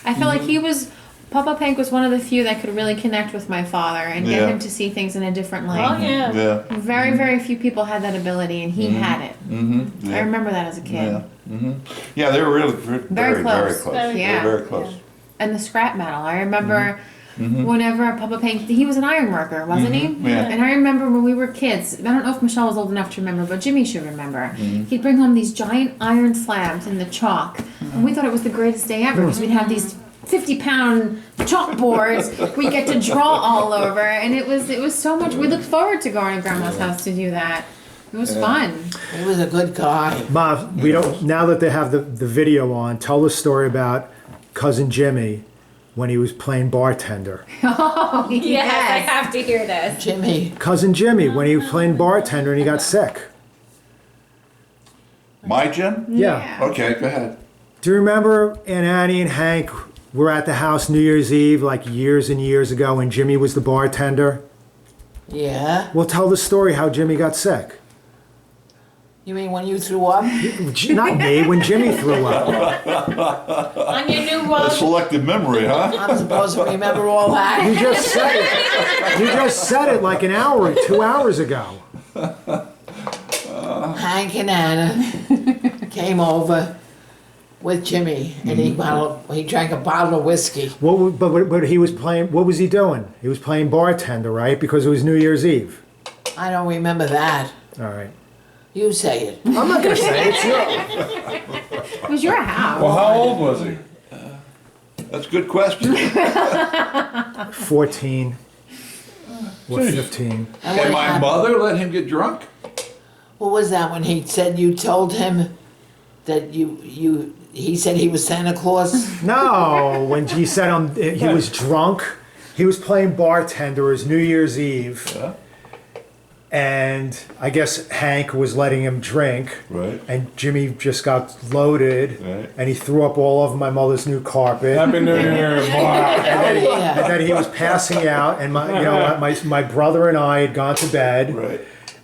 I felt like he was. Papa Pank was one of the few that could really connect with my father and get Yeah. him to see things in a different light. Oh, yeah. Yeah. Very, very few people had that ability, and he had it. Mm-hmm. I remember that as a kid. Yeah. Mm-hmm. Yeah, they were really very close. close. Very They Yeah. were very close. And the scrap metal. I remember whenever Papa Pank, he was an iron worker, wasn't he? Yeah. And I remember when we were kids, I don't know if Michelle was old enough to remember, but Jimmy should remember. He'd bring home these giant iron slabs in the chalk. And we thought it was the greatest day ever because we'd have these 50-pound chalkboards we get to draw all over. And it was so much, we looked forward to going to Grandma's house to do that. It was fun. He was a good guy. Ma, we don't. Now that they have the video on, tell the story about cousin Jimmy when he was playing bartender. Oh, Yes, I have to hear this. Jimmy. Cousin Jimmy when he was playing bartender and he got sick. My Jim? Yeah. Okay, go ahead. Do you remember Aunt Annie and Hank were at the house New Year's Eve like years and years ago when Jimmy was the bartender? Yeah. Well, tell the story how Jimmy got sick. You mean when you threw up? Not me, when Jimmy threw up. On your new A rug. selective memory, huh? I'm supposed to remember all that. You just said it. You just said it like an hour, 2 hours ago. Hank and Anna came over with Jimmy, and he drank a bottle of whiskey. But he was playing. What was he doing? He was playing bartender, right? Because it was New Year's Eve. I don't remember that. All right. You say it. I'm not gonna say it. It's your. It was your house. Well, how old was he? That's a good question. 14 or 15. And And what my happened? mother let him get drunk? What was that when he said you told him that he said he was Santa Claus? No, when he said he was drunk, he was playing bartender. It was New Year's Eve. Yeah. And I guess Hank was letting him drink. Right. And Jimmy just got loaded. Right. And he threw up all over my mother's new carpet. Happy New Year, Mark. And Yeah. then he was passing out, and my brother and I had gone to bed, Right.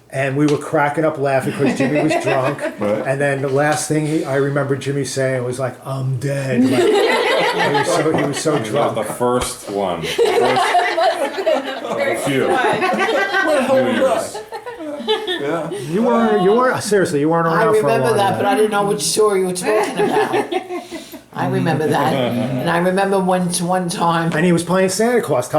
and we were cracking up laughing because Jimmy was drunk. Right. And then the last thing I remember Jimmy saying was like, "I'm dead." Like, he was so That was drunk. the first one. First of a few. What the hell New was Year's. Yeah. You weren't seriously. You weren't I around for a remember while. that, but I didn't know which story you were talking about. I remember that. And I remember one time, And he was playing Santa Claus.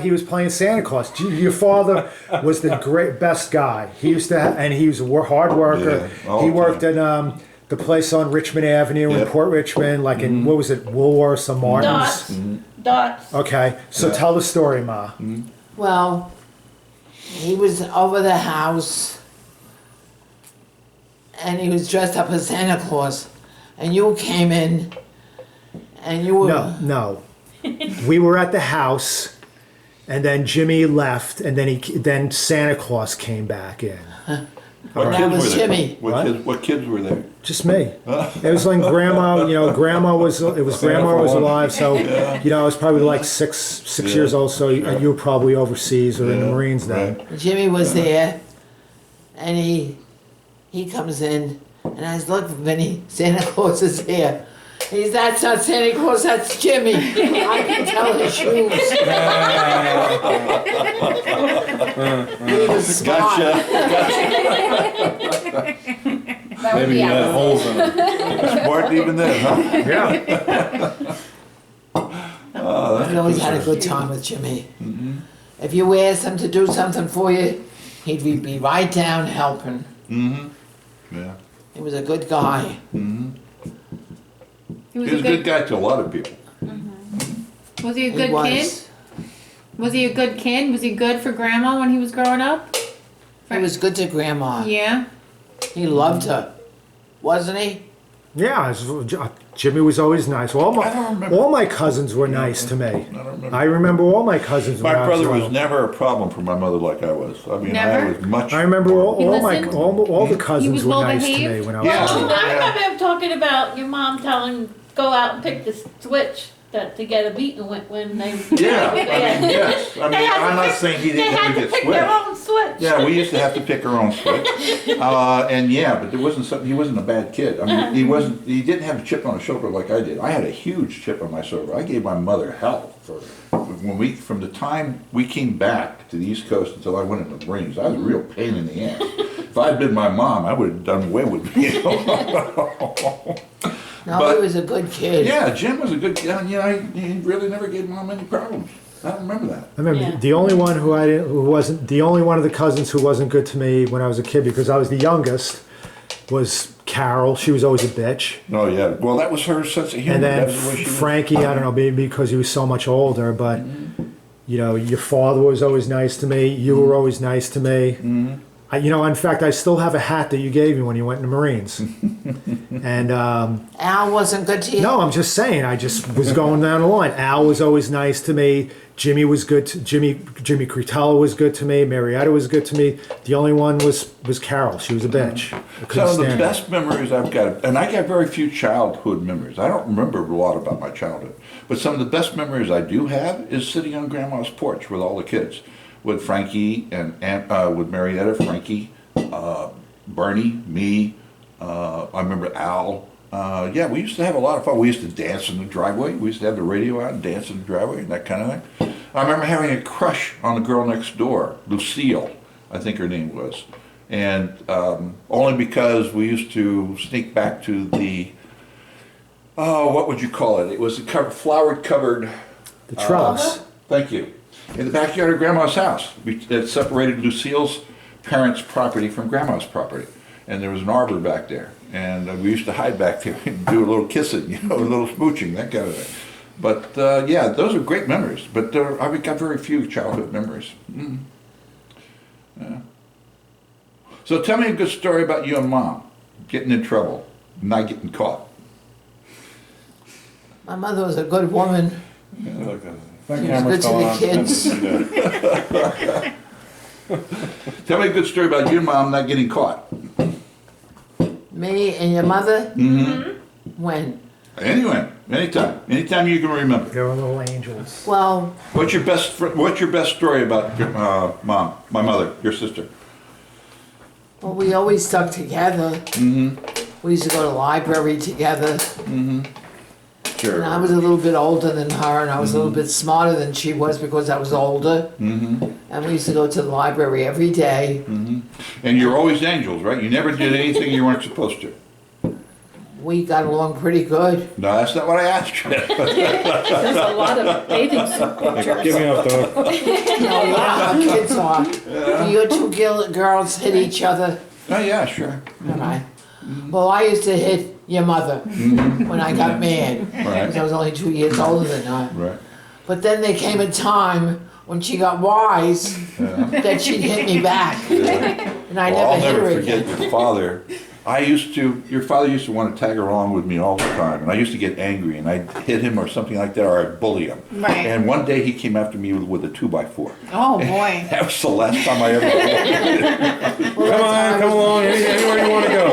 He was playing Santa Claus. Your father was the best guy. He used to, and he was a hard worker. Yeah, all He the worked time. at the place on Richmond Avenue in Yep. Port Richmond, like in what was it, Woolworths or Martin's? Dots. Okay, so Yeah. tell the story, Ma. well, he was over the house and he was dressed up as Santa Claus. And you came in and you were. No. We were at the house, and then Jimmy left, and then Santa Claus came back in. What That kids was were there? Jimmy. What kids were there? Just me. It was like Grandma. Grandma was alive, so I was probably like six Yeah. years old. So you were probably overseas or in the Yeah, Marines then. right. Jimmy was there, and he comes in, and I was looking, Vinny, Santa Claus is here. That's not Santa Claus, that's Jimmy. I can tell his shoes. He was smart. That would Maybe be he had out. holes in it. Smart even then, huh? Yeah. We always had a good time with Jimmy. If you asked him to do something for you, he'd be right down helping. Yeah. He was a good guy. He was He was a good guy to a lot of people. Was he a He good was. kid? Was he a good kid? Was he good for Grandma when he was growing up? He was good to Grandma. Yeah. He loved her, wasn't he? Yeah, Jimmy was always nice. All I don't remember. my cousins were nice to me. I don't remember. I remember all my cousins. when My I brother little. was never a problem for my mother like I was. I mean, Never? I was much. I remember more- all the cousins was were nice to well-behaved? me when I was Yeah. little. I remember him talking about your mom telling go out and pick the switch to get a beating when they. Yeah, I mean, yes. I mean, I'm not saying he They didn't had ever to get pick their switched. own switch. Yeah, we used to have to pick our own switch. And yeah, but there wasn't something, he wasn't a bad kid. I mean, he didn't have a chip on his shoulder like I did. I had a huge chip on my shoulder. I gave my mother hell from the time we came back to the East Coast until I went into the Marines. I was a real pain in the ass. If I'd been my mom, I would have done away with me. No, But- he was a good kid. Yeah, Jim was a good kid. He really never gave mom any problems. I don't remember that. I remember Yeah. the only one the only one of the cousins who wasn't good to me when I was a kid because I was the youngest was Carol. She was always a bitch. Oh yeah, well that was her sense of humor. And then That was the way she was. Frankie, I don't know, maybe because he was so much older, but your father was always nice to me. You were always nice to me. In fact, I still have a hat that you gave me when you went in the Marines. And Al wasn't good to you? no, I'm just saying. I just was going down the line. Al was always nice to me. Jimmy was good. Jimmy Cretella was good to me. Marietta was good to me. The only one was Carol. She was a bitch. I couldn't Some of the stand her. best memories I've got, and I got very few childhood memories. I don't remember a lot about my childhood, but some of the best memories I do have is sitting on Grandma's porch with all the kids, with Frankie and with Marietta, Frankie, Bernie, me. I remember Al. Yeah, we used to have a lot of fun. We used to dance in the driveway. We used to have the radio out and dance in the driveway and that kind of thing. I remember having a crush on the girl next door, Lucille, I think her name was. And only because we used to sneak back to the, what would you call it? It was a flowered covered, The trellis. thank you, in the backyard of Grandma's house. It separated Lucille's parents' property from Grandma's property. And there was an arbor back there. And we used to hide back there and do a little kissing, a little smooching, that kind of thing. But yeah, those are great memories. But I've got very few childhood memories. Yeah. So tell me a good story about you and Mom getting in trouble, not getting caught. My mother was a good woman. Yeah, look, that She was camera's good to still the on. kids. Tell me a good story about you and Mom not getting caught. Me and your mother? Mm-hmm. When? Anyway, anytime you can remember. They were little angels. Well, What's your best story about Mom, my mother, your sister? well, we always stuck together. Mm-hmm. We used to go to the library together. Sure. And I was a little bit older than her, and I was a little bit smarter than she was because I was older. Mm-hmm. And we used to go to the library every day. Mm-hmm. And you're always angels, right? You never did anything you weren't supposed to. We got along pretty good. No, that's not what I asked you. There's a lot of bathing suit pictures. Give me off the hook. No, you know how kids are. You two girls hit each other. Oh, yeah, sure. All right. Well, I used to hit your mother when I got mad. Because I was only 2 years older than her. Right. But then there came a time when she got wise that she'd hit me back. And I Well, I'll never hit never her forget again. your father. Your father used to want to tag along with me all the time, and I used to get angry, and I'd hit him or something like that, or I'd bully him. Right. And one day he came after me with a 2x4. Oh, boy. That was the last time I ever. Come along, anywhere you want to go.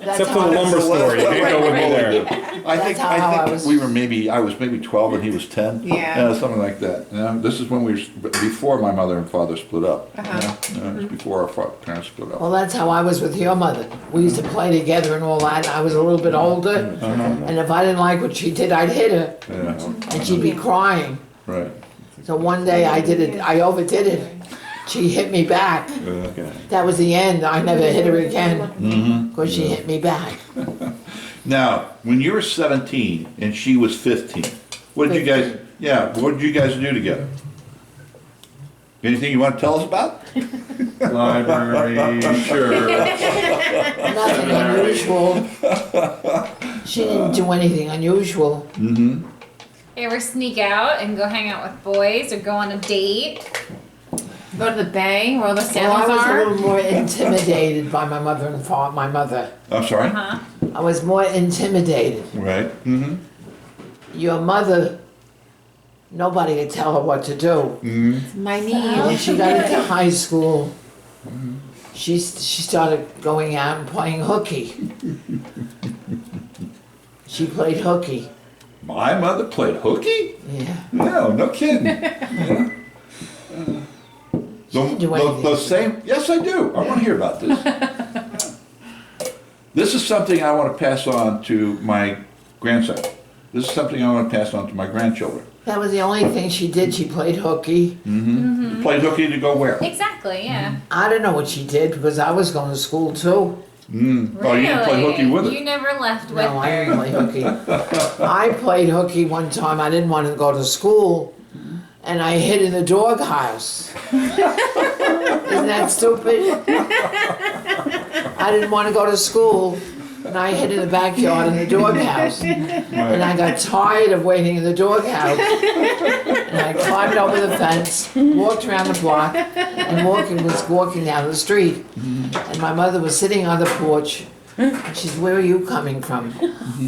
That's Except how for the I was- lumber store, you can't go with me there. I think how I was. we were maybe, I was maybe 12 and he was 10. Yeah. Something like that. This is when we were, before my mother and father split up. It was before our parents split up. Well, that's how I was with your mother. We used to play together and all that. I was a little bit older. And if I didn't like what she did, I'd hit her. Yeah, And she'd be crying. right. So one day I overdid it. She hit me back. Okay. That was the end. I never hit her again. Because she hit me back. Now, when you were 17 and she was 15, what did you guys do together? Anything you want to tell us about? Library, sure. Nothing unusual. She didn't do anything unusual. You ever sneak out and go hang out with boys or go on a date? Go to the bay where all the Well, I sailors was a are. little more intimidated by my mother and my mother. I'm sorry? Huh? I was more intimidated. Right. Mm-hmm. Your mother, nobody could tell her what to do. My knee. When she got into high school, she started going out and playing hooky. She played hooky. My mother played hooky? Yeah. No kidding. She didn't do anything. The same, yes, I do. I want to hear about this. This is something I want to pass on to my grandson. This is something I want to pass on to my grandchildren. That was the only thing she did. She played hooky. You played hooky to go where? Exactly, yeah. I don't know what she did because I was going to school too. Oh, you didn't play hooky with You it? never left with No, I didn't her. play hooky. I played hooky one time. I didn't want to go to school, and I hid in the doghouse. Isn't that stupid? I didn't want to go to school, and I hid in the backyard in the doghouse. And I got tired of waiting in the doghouse, and I climbed over the fence, walked around the block, and was walking down the street. And my mother was sitting on the porch. And she said, "Where are you coming from?"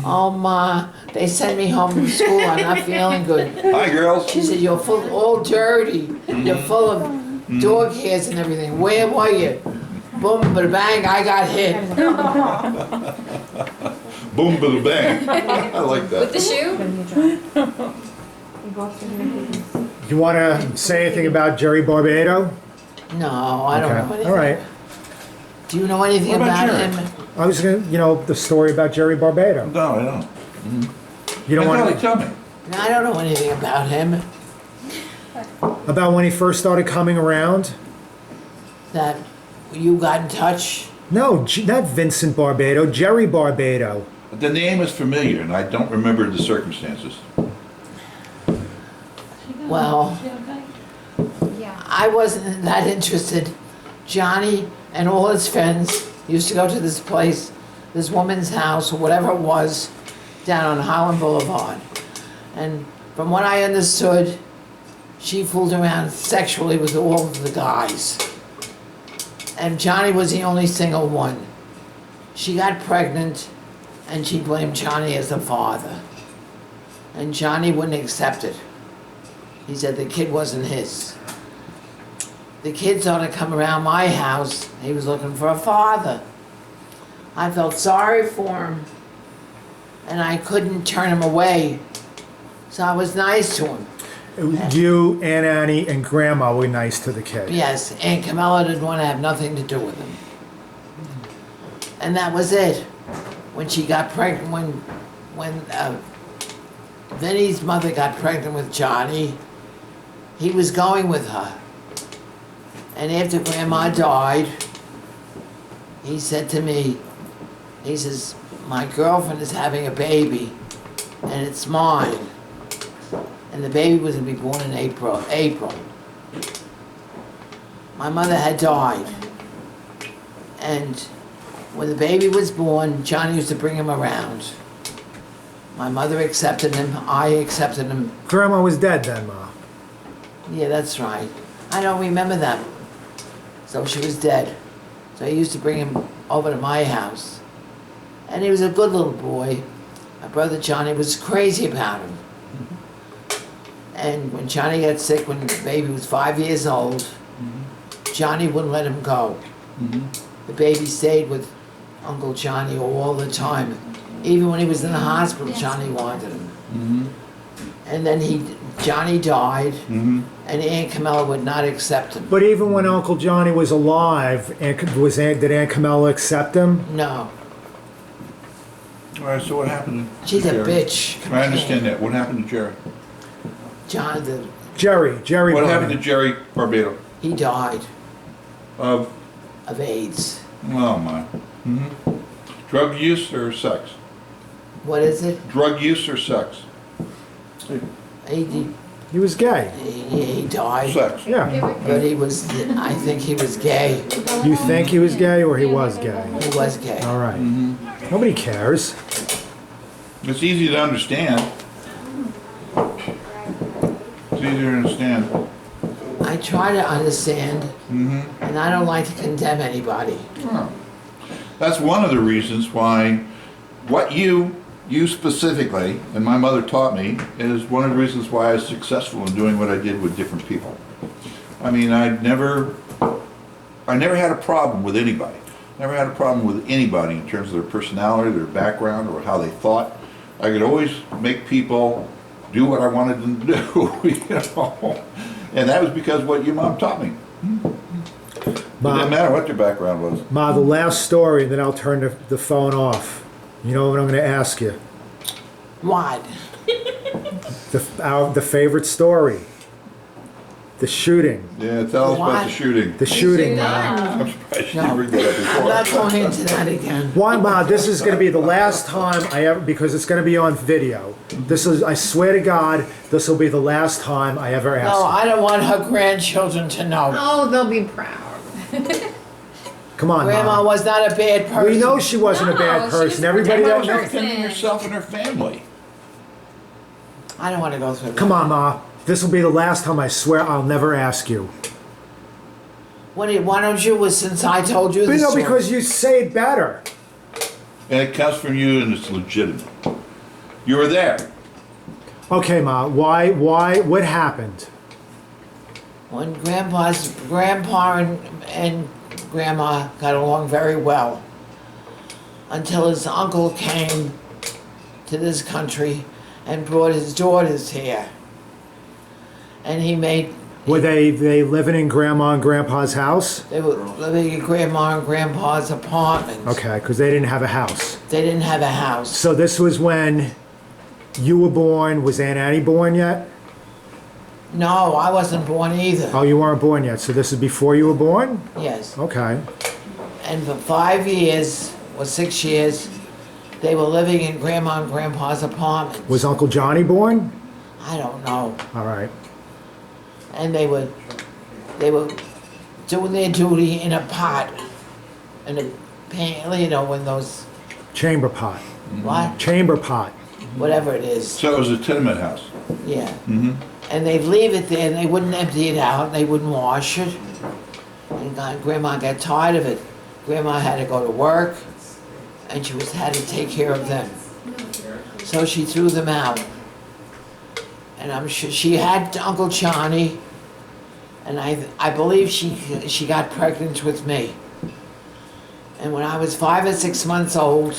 "Oh, Ma, they sent me home from school. I'm not feeling good." Hi, girls. She said, "You're all dirty. You're full of dog hairs and everything. Where were you?" Boom, bada bang, I got hit. Boom, bada bang. I like With that. the shoe? You want to say anything about Jerry Barbado? No, I don't know Okay. anything. All right. Do you know anything What about about Jerry? him? I was gonna, the story about Jerry Barbado. No, I don't. You don't want Tell me. No, I don't know anything about him. about when he first started coming around? That you got in touch. No, not Vincent Barbado, Jerry Barbado. The name is familiar, and I don't remember the circumstances. Well, Yeah. I wasn't that interested. Johnny and all his friends used to go to this place, this woman's house, or whatever it was, down on Highland Boulevard. And from what I understood, she fooled around sexually with all of the guys. And Johnny was the only single one. She got pregnant and she blamed Johnny as the father. And Johnny wouldn't accept it. He said the kid wasn't his. The kid started to come around my house. He was looking for a father. I felt sorry for him. And I couldn't turn him away. So I was nice to him. You, Aunt Annie, and Grandma were nice to the kid. Yes, Aunt Camilla didn't want to have nothing to do with him. And that was it. When she got pregnant, when Vinny's mother got pregnant with Johnny, he was going with her. And after Grandma died, he said to me, he says, my girlfriend is having a baby, and it's mine. And the baby was going to be born in April. My mother had died. And when the baby was born, Johnny used to bring him around. My mother accepted him, I accepted him. Grandma was dead then, Ma. Yeah, that's right. I don't remember that. So she was dead. So I used to bring him over to my house. And he was a good little boy. My brother Johnny was crazy about him. And when Johnny got sick, when the baby was 5 years old, Johnny wouldn't let him go. The baby stayed with Uncle Johnny all the time. Even when he was in the hospital, Johnny wanted him. And then Johnny died, and Aunt Camilla would not accept him. But even when Uncle Johnny was alive, did Aunt Camilla accept him? No. All right, so what happened to She's a Jerry? bitch. I understand that. What happened to Jerry? Jerry What Barney. happened to Jerry Barbado? He died Of, of AIDS. oh my. Drug use or sex? What is it? Drug use or sex? He was gay. He died. Sex. Yeah. But I think he was gay. You think he was gay or he was gay? He was gay. All right. Nobody cares. It's easy to understand. It's easy to understand. I try to understand, and I don't like to condemn anybody. Oh. That's one of the reasons why what you specifically, and my mother taught me, is one of the reasons why I was successful in doing what I did with different people. I mean, I never had a problem with anybody. Never had a problem with anybody in terms of their personality, their background, or how they thought. I could always make people do what I wanted them to do, you know. And that was because what your mom taught me. It didn't matter what their background was. Ma, the last story, and then I'll turn the phone off. You know what I'm going to ask you? What? The favorite story. The shooting. Yeah, tell us about What? the shooting. The shooting, Ma. I'm surprised you didn't bring that up before. I'm not going into that again. Why, Ma? This is going to be the last time I ever, because it's going to be on video. I swear to God, this will be the last time I ever ask No, you. I don't want her grandchildren to know. Oh, they'll be proud. Come on, Grandma Ma. was not a bad person. We know she wasn't a No, bad she was person. a Everybody that protective knows. person. Defending herself and her family. I don't want to go through that. Come on, Ma. This will be the last time I swear I'll never ask you. Why don't you, since I told you But this no, story? because you say it better. And it comes from you and it's legitimate. You were there. Okay, Ma. Why? What happened? When grandpa and grandma got along very well, until his uncle came to this country and brought his daughters here. And he made... Were they living in Grandma and Grandpa's house? They were living in Grandma and Grandpa's apartment. Okay, because they didn't have a house. They didn't have a house. So this was when you were born. Was Aunt Annie born yet? No, I wasn't born either. Oh, you weren't born yet. So this is before you were born? Yes. Okay. And for 5 years, or 6 years, they were living in Grandma and Grandpa's apartment. Was Uncle Johnny born? I don't know. All right. And they were doing their duty in a pot, in a pan, you know, in those, Chamber pot. what? Chamber pot. Whatever it is. So it was a tenement house. Yeah. And they'd leave it there and they wouldn't empty it out, they wouldn't wash it. when Grandma got tired of it, Grandma had to go to work, and had to take care of them. So she threw them out. And I'm sure she had Uncle Johnny, and I believe she got pregnant with me. And when I was 5 or 6 months old,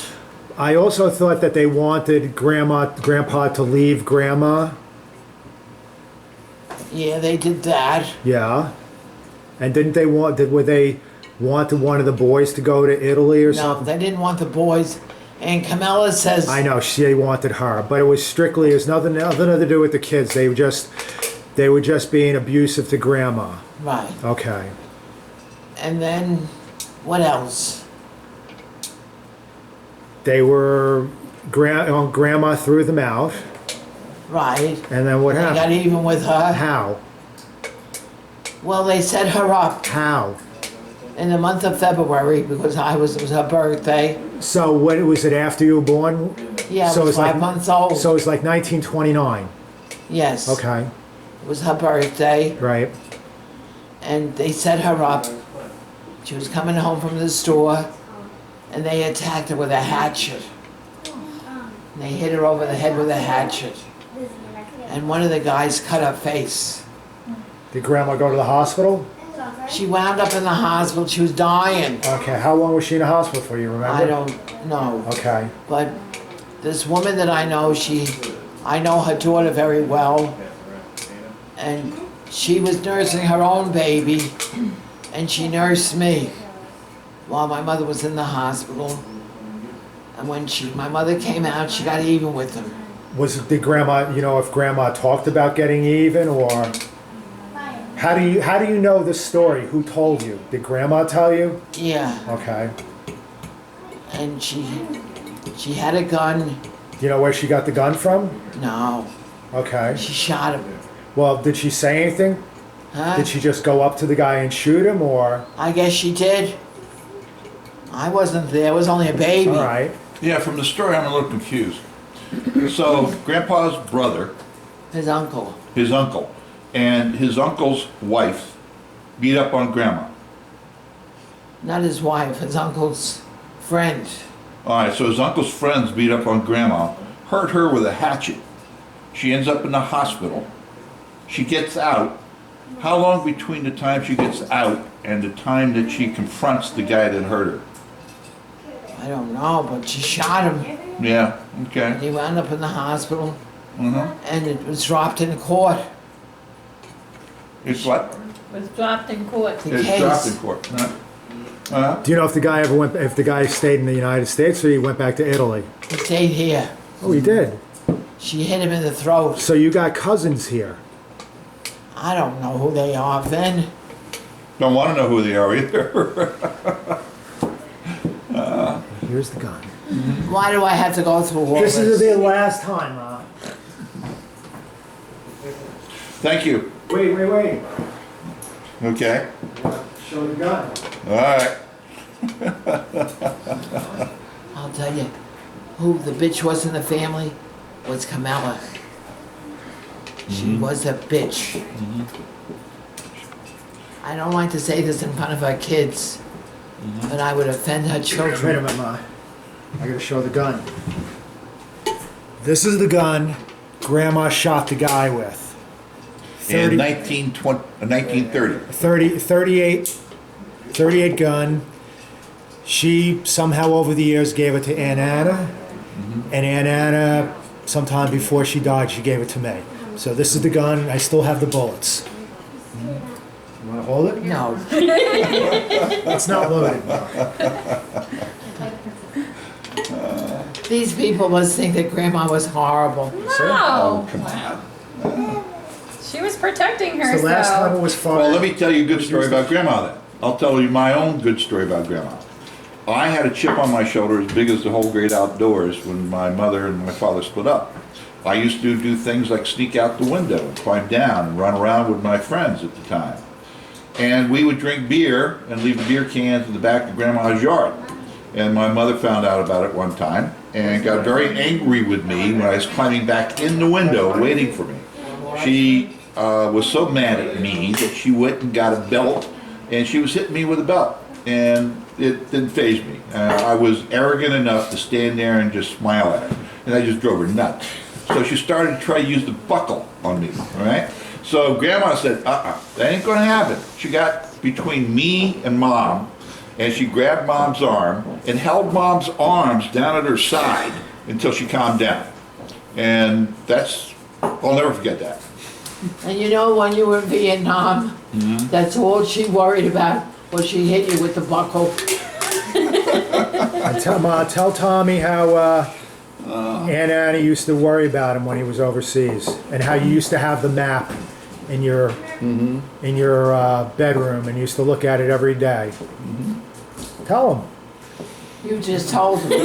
I also thought that they wanted Grandpa to leave Grandma. yeah, they did that. Yeah. And would they want one of the boys to go to Italy or No, something? they didn't want the boys. And Camilla says, I know she wanted her, but it was nothing to do with the kids. They were just being abusive to Grandma. right. Okay. And then, what else? They were Grandma threw them out, Right. and then what They got happened? even with her. How? Well, they set her up How? in the month of February because it was her birthday. So when was it after you were born? Yeah, So I was it's like- 5 months old. So it's like 1929. Yes. Okay. It was her birthday, Right. and they set her up. She was coming home from the store, and they attacked her with a hatchet. And they hit her over the head with a hatchet. And one of the guys cut her face. Did Grandma go to the hospital? She wound up in the hospital. She was dying. Okay. How long was she in the hospital for? You remember? I don't know. Okay. But this woman that I know, I know her daughter very well. And she was nursing her own baby, and she nursed me while my mother was in the hospital. And when my mother came out, she got even with them. Did Grandma, if Grandma talked about getting even, or how do you know this story? Who told you? Did Grandma tell you? Yeah. Okay. And she had a gun. Do you know where she got the gun from? No. Okay. She shot him. Well, did she say anything? Huh? Did she just go up to the guy and shoot him, or? I guess she did. I wasn't there. I was only a baby. All right. Yeah, from the story, I'm a little confused. So, Grandpa's brother, His uncle. his uncle, and his uncle's wife beat up on Grandma. Not his wife, his uncle's friend. All right, so his uncle's friends beat up on Grandma, hurt her with a hatchet. She ends up in the hospital. She gets out. How long between the time she gets out and the time that she confronts the guy that hurt her? I don't know, but she shot him. Yeah, okay. He wound up in the hospital, Mm-hmm. and it was dropped in court. It's what? Was dropped in court. The It's case. dropped in court. Huh? Do you know if the guy stayed in the United States or he went back to Italy? He stayed here. Oh, he did. She hit him in the throat. So you got cousins here. I don't know who they are, Ben. Don't want to know who they are either. Here's the gun. Why do I have to go through all This this? is the last time, Thank you. Wait. Okay. Show the gun. All right. I'll tell you who the bitch was in the family was Camilla. She was a bitch. I don't like to say this in front of her kids, but I would offend her Wait a children. minute, Ma. I gotta show the gun. This is the gun Grandma shot the guy with. In 30, 1930. 38 gun. She somehow over the years gave it to Aunt Anna, and Aunt Anna, sometime before she died, she gave it to me. So this is the gun. I still have the bullets. You want to hold it? No. It's not loaded. These people must think that Grandma was horrible. No. Come on. She was protecting It's the last time it was far. Well, let me tell you a good story about Grandma then. I'll tell you my own good story about Grandma. I had a chip on my shoulder as big as the whole great outdoors when my mother and my father split up. I used to do things like sneak out the window and climb down and run around with my friends at the time. And we would drink beer and leave the beer cans in the back of Grandma's yard. And my mother found out about it one time and got very angry with me when I was climbing back in the window waiting for me. She was so mad at me that she went and got a belt and she was hitting me with a belt, and it didn't faze me. I was arrogant enough to stand there and just smile at her, and I just drove her nuts. So she started to try to use the buckle on me, all right? So Grandma said, that ain't gonna happen. She got between me and Mom, and she grabbed Mom's arm and held Mom's arms down at her side until she calmed down. And I'll never forget that. And you know, when you were in Vietnam, that's all she worried about, was she hit you with the buckle. Tell Tommy how Aunt Annie used to worry about him when he was overseas, and how you used to have the map in your bedroom and used to look at it every day. Tell him. You just told me.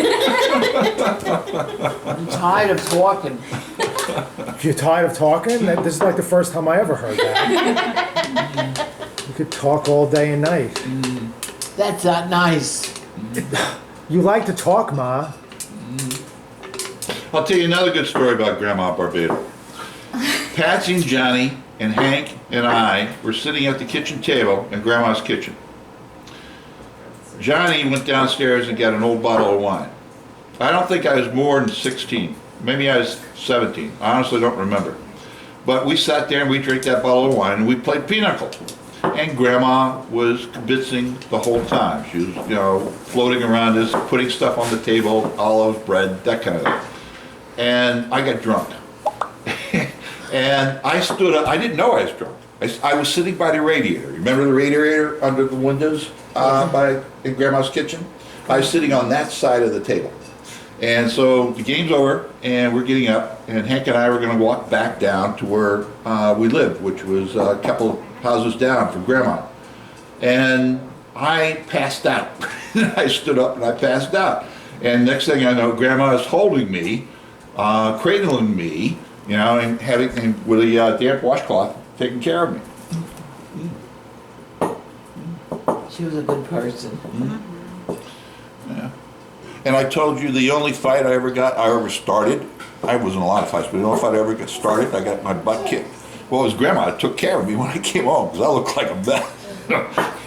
I'm tired of talking. If you're tired of talking, this is like the first time I ever heard that. You could talk all day and night. That's not nice. You like to talk, Ma. I'll tell you another good story about Grandma Barbados. Patsy and Johnny and Hank and I were sitting at the kitchen table in Grandma's kitchen. Johnny went downstairs and got an old bottle of wine. I don't think I was more than 16. Maybe I was 17. I honestly don't remember. But we sat there and we drank that bottle of wine and we played pinochle. And Grandma was convincing the whole time. She was, floating around us, putting stuff on the table, olives, bread, that kind of thing. And I got drunk. And I stood up. I didn't know I was drunk. I was sitting by the radiator. Remember the radiator under the windows in Grandma's kitchen? I was sitting on that side of the table. And so the game's over, and we're getting up, and Hank and I were going to walk back down to where we lived, which was a couple houses down from Grandma. And I passed out. I stood up and I passed out. And next thing I know, Grandma is holding me, cradling me, and with a damp washcloth taking care of me. She was a good person. Yeah. And I told you the only fight I ever started, I was in a lot of fights, but the only fight I ever got started, I got my butt kicked. Well, it was Grandma that took care of me when I came home, because I looked like a mess.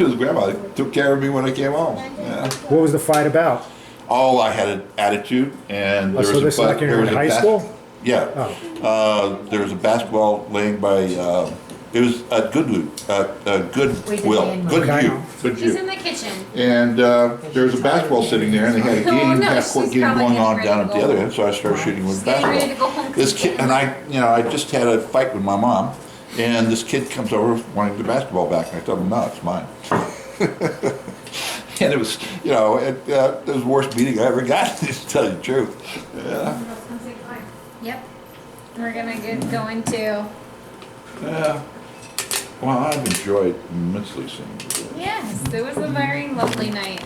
It was Grandma that took care of me when I came home. Yeah. What was the fight about? Oh, I had an attitude, and there So was this is like in high school? Yeah. There was a basketball laying by, it was a Goodwill. She's in the kitchen. And there was a basketball sitting there, and they had a game, half-court she's game probably going on getting down ready at to the go other end, so I started shooting with She's getting ready to go basketball. home. This kid, and I just had a fight with my mom, and this kid comes over wanting the basketball back, and I told him, no, it's mine. And it was, it was the worst beating I ever got, to tell you the truth. Yeah. Yep. We're gonna go into. Yeah. Well, I've enjoyed immensely seeing you. Yes, it was a very lovely night.